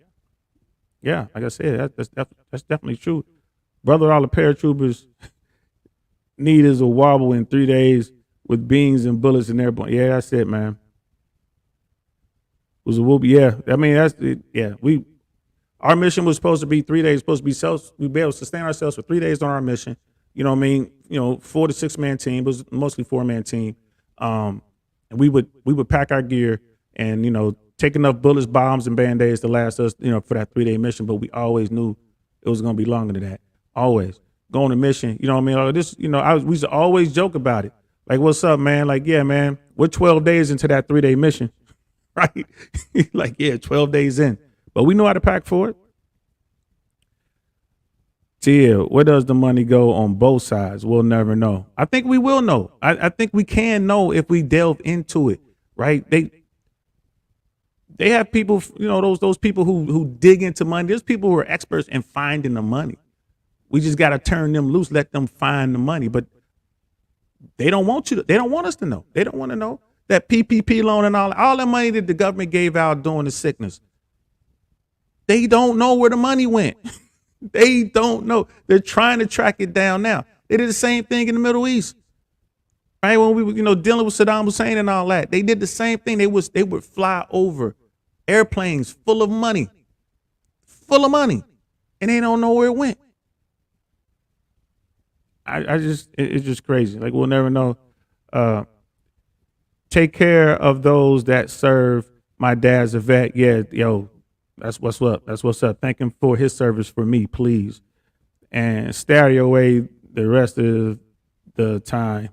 like I said, that's definitely true. Brother, all the paratroopers need is a wobble in 3 days with beans and bullets in their bone. Yeah, that's it, man. It was a whoop. Yeah, I mean, that's it. Yeah, our mission was supposed to be 3 days, we'd be able to sustain ourselves for 3 days on our mission. You know what I mean? 4 to 6 man team, it was mostly 4-man team. And we would pack our gear and, take enough bullets, bombs, and band-aids to last us, for that 3-day mission. But we always knew it was gonna be longer than that. Always. Go on a mission, you know what I mean? Like this, we used to always joke about it. Like, what's up, man? Like, yeah, man, we're 12 days into that 3-day mission, right? Like, yeah, 12 days in. But we know how to pack for it. Tia, where does the money go on both sides? We'll never know. I think we will know. I think we can know if we delve into it, right? They have people, those people who dig into money. There's people who are experts in finding the money. We just got to turn them loose, let them find the money. But they don't want they don't want us to know. They don't want to know that PPP loan and all the money that the government gave out during the sickness. They don't know where the money went. They don't know. They're trying to track it down now. They did the same thing in the Middle East. Right? When we were, dealing with Saddam Hussein and all that, they did the same thing. They would fly over airplanes full of money, and they don't know where it went. It's just crazy. Like, we'll never know. Take care of those that serve. My dad's a vet. Yeah, yo, that's what's up. That's what's up. Thank him for his service for me, please. And stay out of your way the rest of the time.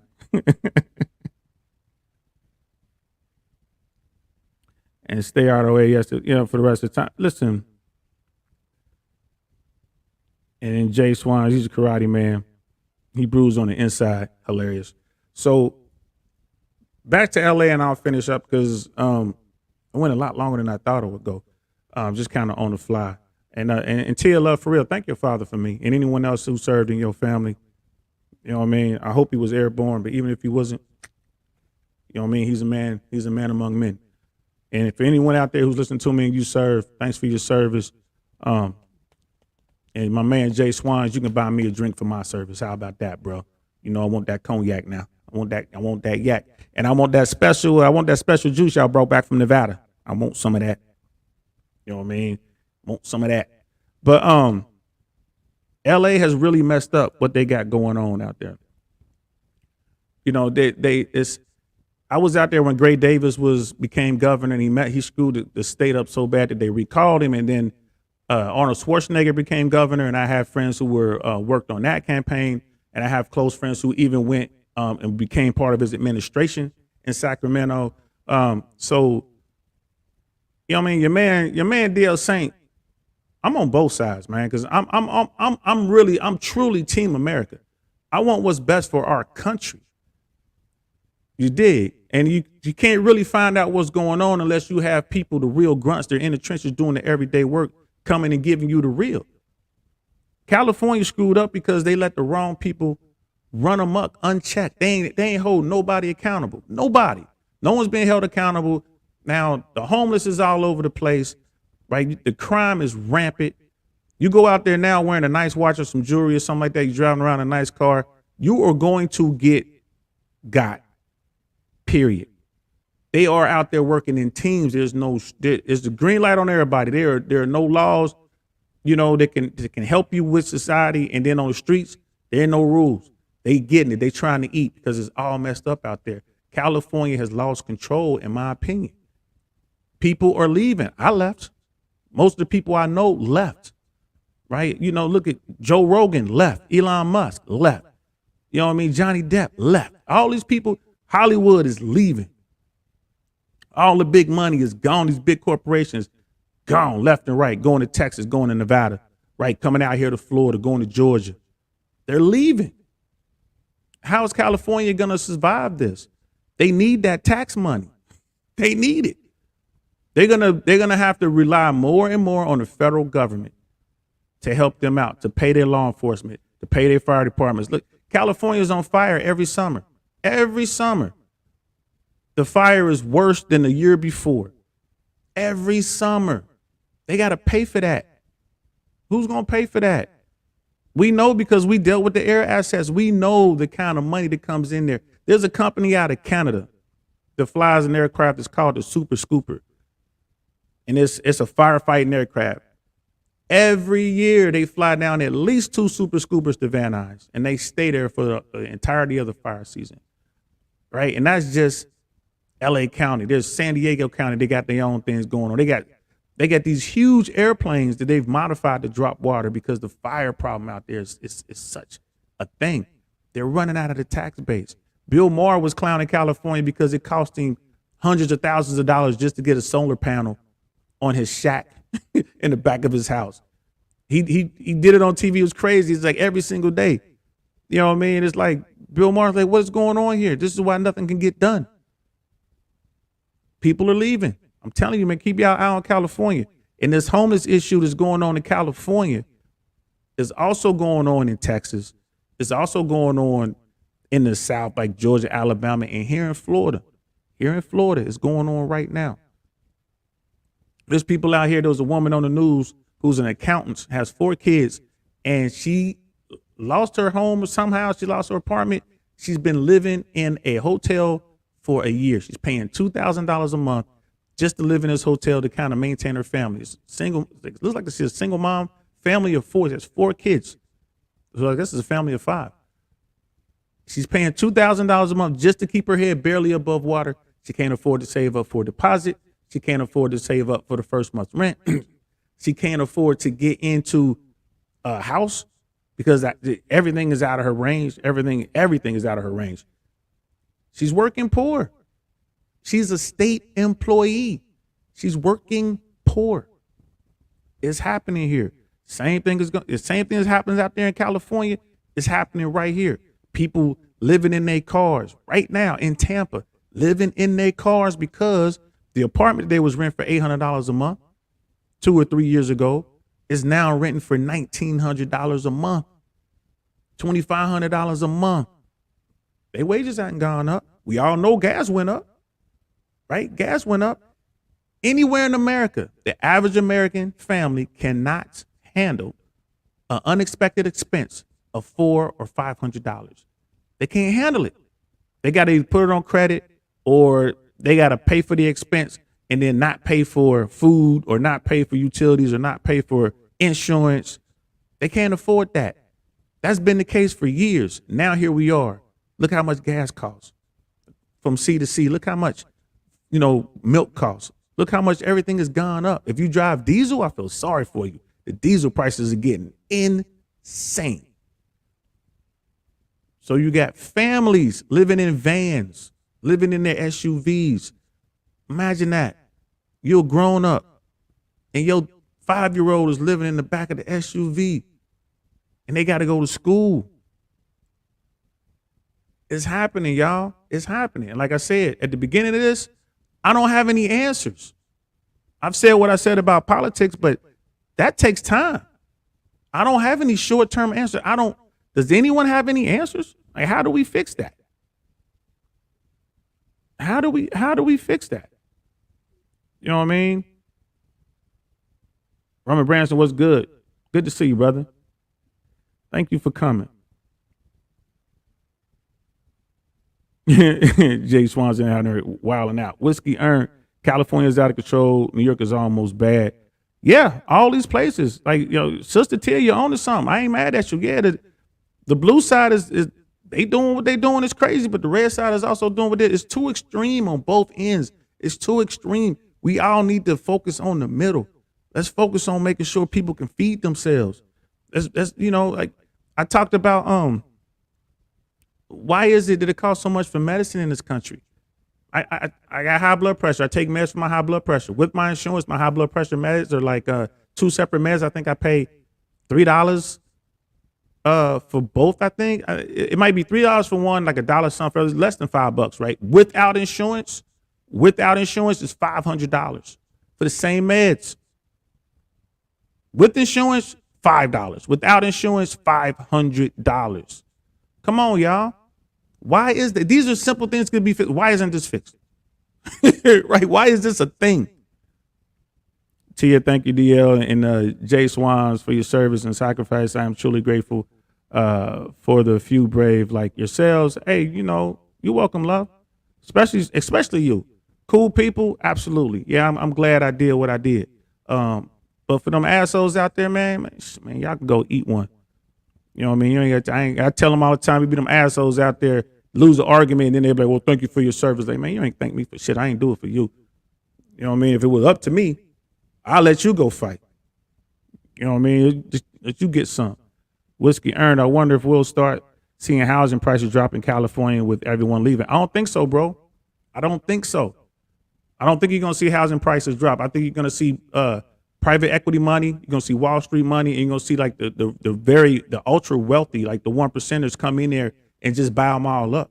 And stay out of the way, for the rest of the time. Listen. And then Jay Swan, he's a karate man. He bruised on the inside. Hilarious. So back to LA, and I'll finish up because I went a lot longer than I thought it would go. Just kind of on the fly. And Tia, love, for real, thank your father for me and anyone else who served in your family. You know what I mean? I hope he was airborne, but even if he wasn't, you know what I mean? He's a man among men. And if anyone out there who's listening to me and you serve, thanks for your service. And my man Jay Swans, you can buy me a drink for my service. How about that, bro? I want that cognac now. I want that yak. And I want that special juice y'all brought back from Nevada. I want some of that. You know what I mean? Want some of that. But LA has really messed up what they got going on out there. I was out there when Gray Davis became governor, and he screwed the state up so bad that they recalled him, and then Arnold Schwarzenegger became governor, and I have friends who worked on that campaign, and I have close friends who even went and became part of his administration in Sacramento. So, you know what I mean? Your man DL Saint, I'm on both sides, man, because I'm truly Team America. I want what's best for our country. You dig? And you can't really find out what's going on unless you have people, the real grunts, they're in the trenches doing the everyday work, coming and giving you the real. California screwed up because they let the wrong people run amok unchecked. They ain't hold nobody accountable. Nobody. No one's being held accountable. Now, the homeless is all over the place, right? The crime is rampant. You go out there now wearing a nice watch or some jewelry or something like that, you're driving around a nice car, you are going to get got. Period. They are out there working in teams. There's the green light on everybody. There are no laws, that can help you with society. And then on the streets, there are no rules. They getting it. They trying to eat because it's all messed up out there. California has lost control, in my opinion. People are leaving. I left. Most of the people I know left. Right? Look at Joe Rogan left. Elon Musk left. You know what I mean? Johnny Depp left. All these people. Hollywood is leaving. All the big money is gone. These big corporations gone left and right, going to Texas, going to Nevada, right? Coming out here to Florida, going to Georgia. They're leaving. How is California going to survive this? They need that tax money. They need it. They're gonna have to rely more and more on the federal government to help them out, to pay their law enforcement, to pay their fire departments. Look, California's on fire every summer. Every summer, the fire is worse than the year before. Every summer, they got to pay for that. Who's going to pay for that? We know because we dealt with the air assets. We know the kind of money that comes in there. There's a company out of Canada that flies an aircraft. It's called the Super Scooper. And it's a firefighting aircraft. Every year they fly down at least 2 Super Scoopers to Van Nuys, and they stay there for the entirety of the fire season. Right. And that's just LA County, there's San Diego County. They got their own things going on. They got these huge airplanes that they've modified to drop water because the fire problem out there is such a thing. They're running out of the tax base. Bill Maher was clowning California because it cost him hundreds of thousands of dollars just to get a solar panel on his shack in the back of his house. He did it on TV. It was crazy. It's like every single day. You know what I mean? It's like Bill Maher's like, what's going on here? This is why nothing can get done. People are leaving. I'm telling you, man, keep your eye on California. And this homeless issue that's going on in California is also going on in Texas. It's also going on in the South, like Georgia, Alabama, and here in Florida. Here in Florida, it's going on right now. There's people out here. There was a woman on the news who's an accountant, has 4 kids, and she lost her home somehow. She lost her apartment. She's been living in a hotel for a year. She's paying $2,000 a month just to live in this hotel to kind of maintain her family. It's single. It looks like she's a single mom, family of 4. She has 4 kids. So I guess it's a family of 5. She's paying $2,000 a month just to keep her head barely above water. She can't afford to save up for a deposit. She can't afford to save up for the first month's rent. She can't afford to get into a house because everything is out of her range. Everything is out of her range. She's working poor. She's a state employee. She's working poor. It's happening here. The same thing that happens out there in California is happening right here. People living in their cars right now in Tampa, living in their cars because the apartment they was renting for $800 a month 2 or 3 years ago is now renting for $1,900 a month, $2,500 a month. Their wages haven't gone up. We all know gas went up, right? Gas went up. Anywhere in America, the average American family cannot handle an unexpected expense of $400 or $500. They can't handle it. They got to either put it on credit or they got to pay for the expense and then not pay for food or not pay for utilities or not pay for insurance. They can't afford that. That's been the case for years. Now here we are. Look how much gas costs from C to C. Look how much, milk costs. Look how much everything has gone up. If you drive diesel, I feel sorry for you. The diesel prices are getting insane. So you got families living in vans, living in their SUVs. Imagine that. You're grown up and your 5-year-old is living in the back of the SUV and they got to go to school. It's happening, y'all. It's happening. And like I said, at the beginning of this, I don't have any answers. I've said what I said about politics, but that takes time. I don't have any short-term answers. Does anyone have any answers? Like, how do we fix that? How do we fix that? You know what I mean? Roman Branson, what's good? Good to see you, brother. Thank you for coming. Jay Swanson out there wilding out. Whiskey earned. California's out of control. New York is almost bad. Yeah, all these places. Like, Sister Tia, you're on to something. I ain't mad at you. Yeah, the blue side is they doing what they doing is crazy, but the red side is also doing what it is. It's too extreme on both ends. It's too extreme. We all need to focus on the middle. Let's focus on making sure people can feed themselves. That's like I talked about why is it that it costs so much for medicine in this country? I got high blood pressure. I take meds for my high blood pressure. With my insurance, my high blood pressure meds are like 2 separate meds. I think I pay $3 for both. I think it might be $3 for one, like $1 something. It's less than $5, right? Without insurance is $500 for the same meds. With insurance, $5. Without insurance, $500. Come on, y'all. Why is that? These are simple things that could be fixed. Why isn't this fixed? Right? Why is this a thing? Tia, thank you, DL, and Jay Swans for your service and sacrifice. I am truly grateful for the few brave like yourselves. Hey, you're welcome, love. Especially you. Cool people, absolutely. Yeah, I'm glad I did what I did. But for them assholes out there, man, y'all can go eat one. You know what I mean? I tell them all the time, we be them assholes out there lose the argument, and then they'll be like, well, thank you for your service. Like, man, you ain't thank me for shit. I ain't do it for you. You know what I mean? If it was up to me, I'll let you go fight. You know what I mean? Just let you get some. Whiskey earned. I wonder if we'll start seeing housing prices drop in California with everyone leaving. I don't think so, bro. I don't think so. I don't think you're gonna see housing prices drop. I think you're gonna see private equity money. You're gonna see Wall Street money, and you're gonna see like the ultra wealthy, like the 1%ers come in there and just buy them all up,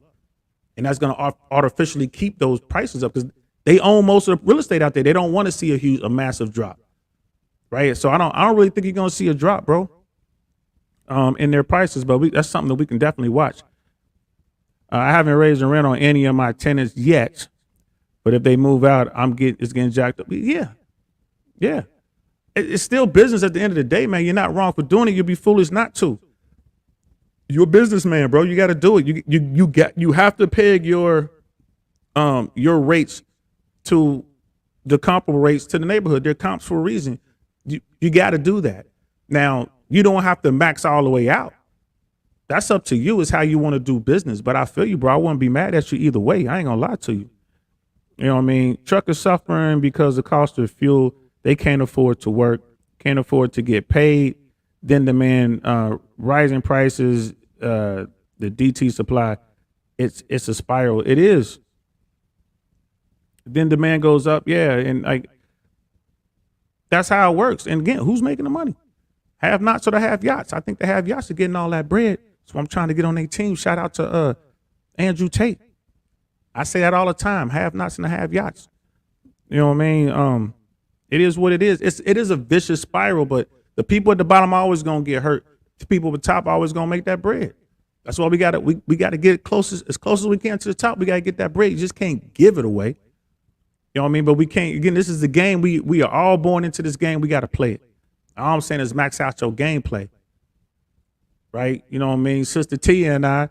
and that's gonna artificially keep those prices up because they own most of the real estate out there. They don't want to see a massive drop, right? So I don't really think you're gonna see a drop, bro, in their prices. But that's something that we can definitely watch. I haven't raised the rent on any of my tenants yet, but if they move out, it's getting jacked up. Yeah. It's still business at the end of the day, man. You're not wrong for doing it. You'd be foolish not to. You're a businessman, bro. You got to do it. You have to peg your rates to the comparable rates to the neighborhood. They're comps for a reason. You got to do that. Now, you don't have to max all the way out. That's up to you. It's how you want to do business. But I feel you, bro. I wouldn't be mad at you either way. I ain't gonna lie to you. You know what I mean? Truckers suffering because the cost of fuel. They can't afford to work, can't afford to get paid. Then demand rising prices, the DT supply. It's a spiral. It is. Then demand goes up. Yeah, and like that's how it works. And again, who's making the money? Have nots or the have yachts. I think the have yachts are getting all that bread. So I'm trying to get on their team. Shout out to Andrew Tate. I say that all the time. Have nots and the have yachts. You know what I mean? It is what it is. It is a vicious spiral, but the people at the bottom are always gonna get hurt. The people at the top are always gonna make that bread. That's why we gotta get as close as we can to the top. We gotta get that bread. You just can't give it away. You know what I mean? But we can't. Again, this is the game. We are all born into this game. We gotta play it. All I'm saying is max out your gameplay. Right? You know what I mean? Sister Tia and I,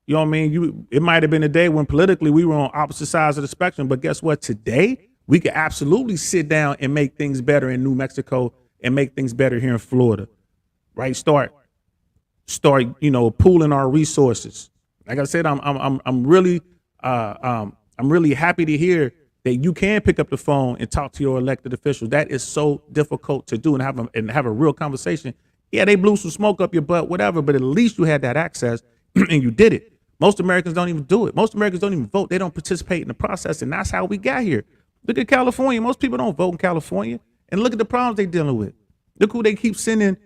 you know what I mean? It might have been a day when politically we were on opposite sides of the spectrum, but guess what? Today, we could absolutely sit down and make things better in New Mexico and make things better here in Florida, right? Start, pooling our resources. Like I said, I'm really happy to hear that you can pick up the phone and talk to your elected officials. That is so difficult to do and have a real conversation. Yeah, they blew some smoke up your butt, whatever, but at least you had that access and you did it. Most Americans don't even do it. Most Americans don't even vote. They don't participate in the process, and that's how we got here. Look at California. Most people don't vote in California. And look at the problems they're dealing with. Look who they keep sending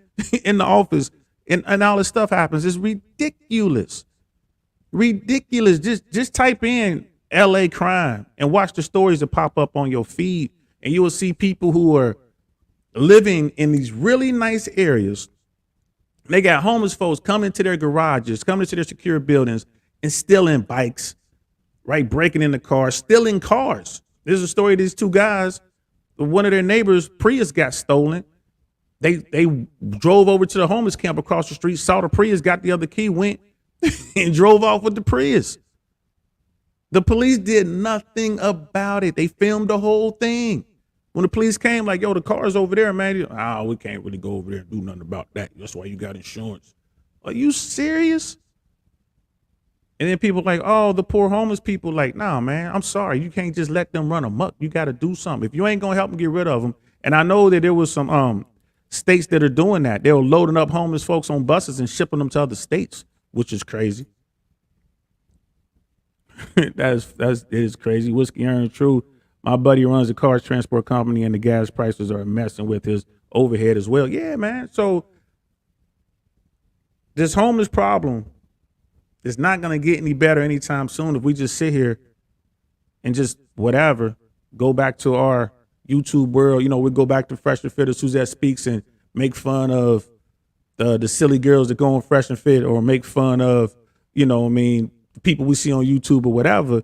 in the office and all this stuff happens. It's ridiculous. Ridiculous. Just type in LA crime and watch the stories that pop up on your feed. And you will see people who are living in these really nice areas. They got homeless folks coming to their garages, coming to their secure buildings and stealing bikes, right? Breaking into cars, stealing cars. There's a story of these two guys. One of their neighbors' Prius got stolen. They drove over to the homeless camp across the street, saw the Prius, got the other key, went and drove off with the Prius. The police did nothing about it. They filmed the whole thing. When the police came, like, yo, the car's over there, man. We can't really go over there and do nothing about that. That's why you got insurance. Are you serious? And then people like, oh, the poor homeless people, like, nah, man, I'm sorry. You can't just let them run amok. You got to do something. If you ain't going to help them get rid of them. And I know that there was some states that are doing that. They were loading up homeless folks on buses and shipping them to other states, which is crazy. It is crazy. Whiskey earned true. My buddy runs a car transport company and the gas prices are messing with his overhead as well. Yeah, man. So this homeless problem, it's not going to get any better anytime soon if we just sit here and just whatever, go back to our YouTube world. You know, we go back to Fresh and Fit or Suzette Speaks and make fun of the silly girls that go on Fresh and Fit or make fun of, people we see on YouTube or whatever.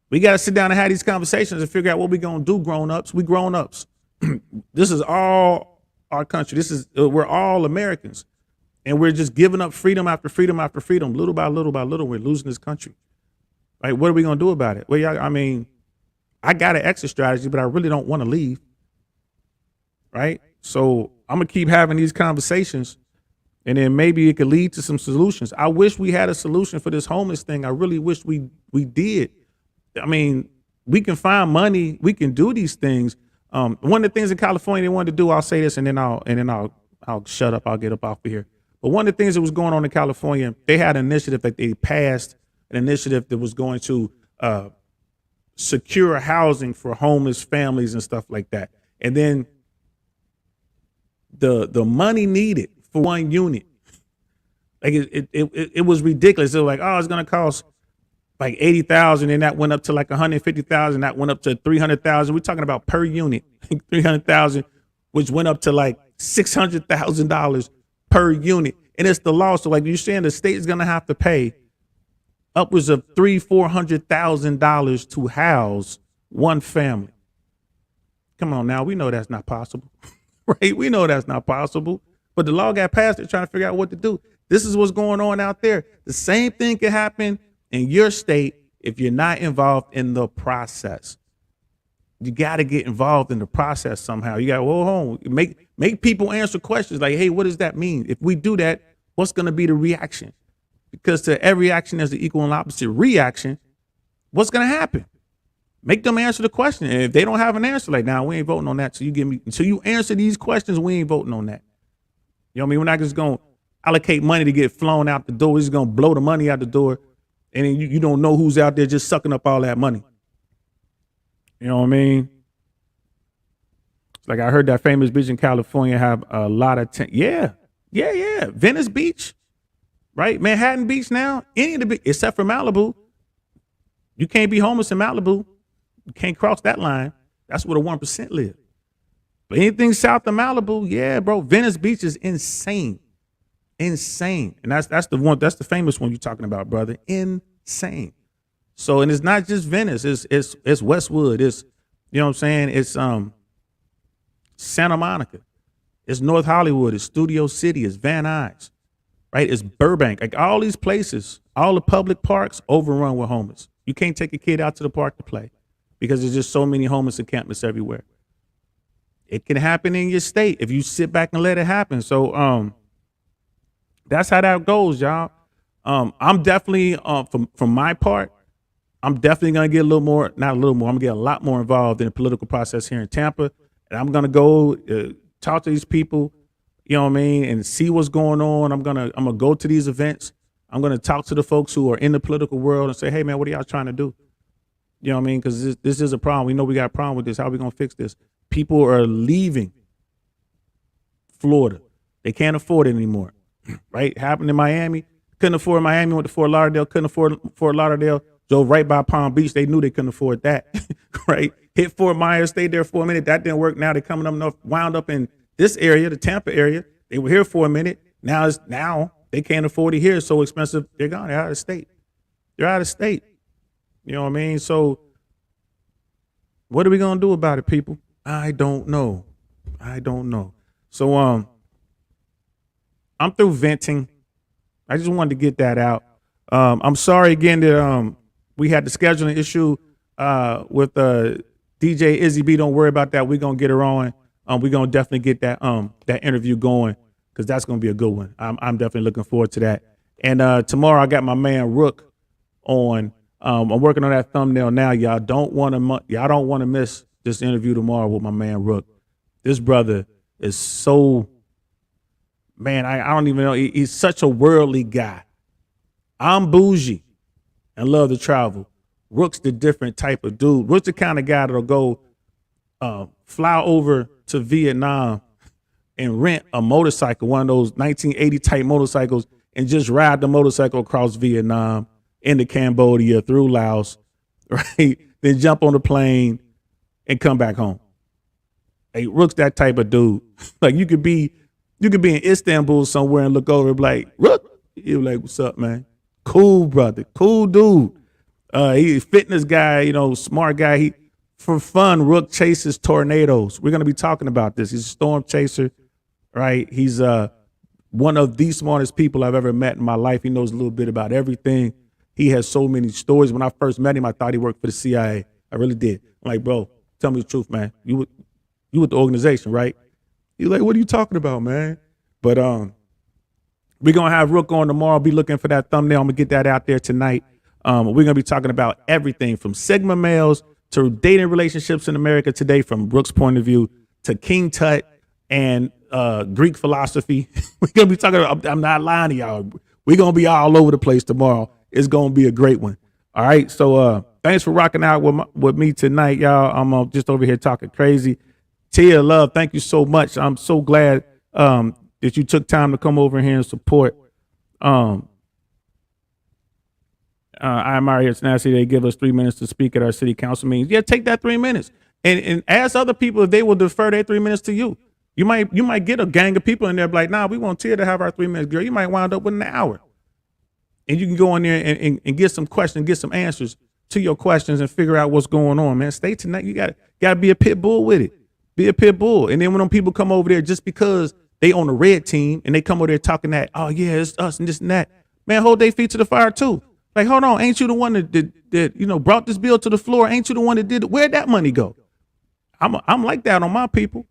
We got to sit down and have these conversations and figure out what we're going to do, grown-ups. We grown-ups. This is all our country. We're all Americans. And we're just giving up freedom after freedom after freedom. Little by little by little, we're losing this country. Right? What are we going to do about it? Well, I got an exit strategy, but I really don't want to leave. Right? So I'm going to keep having these conversations And then maybe it could lead to some solutions. I wish we had a solution for this homeless thing. I really wish we did. I mean, we can find money. We can do these things. One of the things in California they wanted to do, I'll say this, and then I'll shut up. I'll get up off of here. But one of the things that was going on in California, they had an initiative that they passed, an initiative that was going to secure housing for homeless families and stuff like that. And then the money needed for one unit, like it was ridiculous. It was like, oh, it's gonna cost like 80,000, and that went up to like 150,000. That went up to 300,000. We're talking about per unit, 300,000, which went up to like $600,000 per unit. And it's the law. So like you're saying, the state is gonna have to pay upwards of $400,000 to house one family. Come on now, we know that's not possible, right? We know that's not possible. But the law got passed. They're trying to figure out what to do. This is what's going on out there. The same thing can happen in your state if you're not involved in the process. You got to get involved in the process somehow. You got to hold on, make people answer questions like, hey, what does that mean? If we do that, what's going to be the reaction? Because to every action there's the equal and opposite reaction. What's going to happen? Make them answer the question. And if they don't have an answer, like, nah, we ain't voting on that. So until you answer these questions, we ain't voting on that. You know what I mean? We're not just going to allocate money to get flown out the door. We're just going to blow the money out the door. And then you don't know who's out there just sucking up all that money. You know what I mean? It's like I heard that famous beach in California have a lot of yeah. Venice Beach, right? Manhattan Beach now, any of the beach, except for Malibu. You can't be homeless in Malibu. You can't cross that line. That's where the 1% live. But anything south of Malibu, yeah, bro, Venice Beach is insane. Insane. And that's the famous one you're talking about, brother. Insane. So, and it's not just Venice, it's Westwood, it's, you know what I'm saying? It's Santa Monica, it's North Hollywood, it's Studio City, it's Van Nuys, right? It's Burbank, like all these places, all the public parks overrun with homeless. You can't take a kid out to the park to play because there's just so many homeless encampments everywhere. It can happen in your state if you sit back and let it happen. So that's how that goes, y'all. I'm definitely from my part, I'm definitely gonna get I'm gonna get a lot more involved in the political process here in Tampa. And I'm gonna go talk to these people, you know what I mean, and see what's going on. I'm gonna go to these events. I'm gonna talk to the folks who are in the political world and say, hey man, what are y'all trying to do? You know what I mean? Because this is a problem. We know we got a problem with this. How are we gonna fix this? People are leaving Florida. They can't afford it anymore. Right? Happened in Miami. Couldn't afford Miami, went to Fort Lauderdale, couldn't afford Fort Lauderdale, drove right by Palm Beach. They knew they couldn't afford that. Right? Hit Fort Myers, stayed there for a minute. That didn't work. Now they're coming up north, wound up in this area, the Tampa area. They were here for a minute. Now they can't afford it here. It's so expensive. They're gone. They're out of state. They're out of state. You know what I mean? So what are we gonna do about it, people? I don't know. So I'm through venting. I just wanted to get that out. I'm sorry again that we had the scheduling issue with DJ Izzy B. Don't worry about that. We're gonna get her on. We're gonna definitely get that interview going because that's gonna be a good one. I'm definitely looking forward to that. And tomorrow I got my man Rook on. I'm working on that thumbnail now. Y'all don't want to miss this interview tomorrow with my man Rook. This brother is so, man, I don't even know. He's such a worldly guy. I'm bougie and love to travel. Rook's the different type of dude. Rook's the kind of guy that'll go fly over to Vietnam and rent a motorcycle, one of those 1980 type motorcycles, and just ride the motorcycle across Vietnam into Cambodia through Laos, right? Then jump on the plane and come back home. Hey, Rook's that type of dude. Like you could be in Istanbul somewhere and look over and be like, Rook, you're like, what's up, man? Cool brother, cool dude. He's a fitness guy, you know, smart guy. For fun, Rook chases tornadoes. We're gonna be talking about this. He's a storm chaser, right? He's one of the smartest people I've ever met in my life. He knows a little bit about everything. He has so many stories. When I first met him, I thought he worked for the CIA. I really did. I'm like, bro, tell me the truth, man. You with the organization, right? He's like, what are you talking about, man? But We're going to have Rook on tomorrow. Be looking for that thumbnail. I'm going to get that out there tonight. We're going to be talking about everything from Sigma males to dating relationships in America today from Rook's point of view to King Tut and Greek philosophy. We're going to be talking about, I'm not lying to y'all. We're going to be all over the place tomorrow. It's going to be a great one. All right. So thanks for rocking out with me tonight, y'all. I'm just over here talking crazy. Tia Love, thank you so much. I'm so glad that you took time to come over here and support. I admire your tenacity. They give us 3 minutes to speak at our city council meetings. Yeah, take that 3 minutes and ask other people if they will defer their 3 minutes to you. You might get a gang of people in there like, nah, we want Tia to have our 3 minutes, girl. You might wind up with an hour. And you can go in there and get some questions, get some answers to your questions and figure out what's going on, man. Stay tonight. You gotta be a pit bull with it. Be a pit bull. And then when them people come over there just because they on the red team and they come over there talking that, oh yeah, it's us and this and that, man, hold their feet to the fire too. Like, hold on, ain't you the one that brought this bill to the floor? Ain't you the one that did it? Where'd that money go? I'm like that on my people.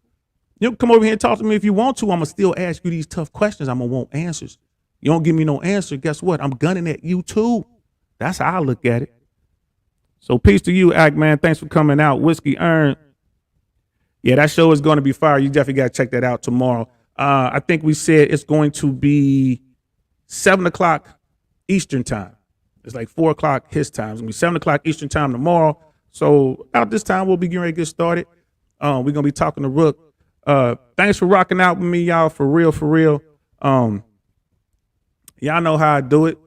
You come over here and talk to me if you want to. I'm gonna still ask you these tough questions. I'm gonna want answers. You don't give me no answer, guess what? I'm gunning at you too. That's how I look at it. So peace to you, Act Man. Thanks for coming out. Whiskey Earned. Yeah, that show is going to be fire. You definitely got to check that out tomorrow. I think we said it's going to be 7 o'clock Eastern time. It's like 4 o'clock his time. It's going to be 7 o'clock Eastern time tomorrow. So about this time, we'll be getting ready to get started. We're going to be talking to Rook. Thanks for rocking out with me, y'all. For real, for real. Y'all know how I do it.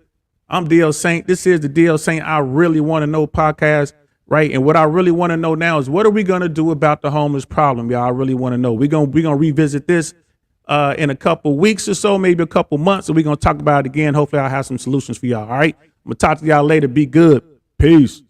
I'm DL Saint. This is the DL Saint I Really Want to Know podcast, right? And what I really want to know now is what are we going to do about the homeless problem, y'all? I really want to know. We're going to revisit this in a couple weeks or so, maybe a couple months, and we're going to talk about it again. Hopefully I'll have some solutions for y'all, all right? I'm going to talk to y'all later. Be good. Peace.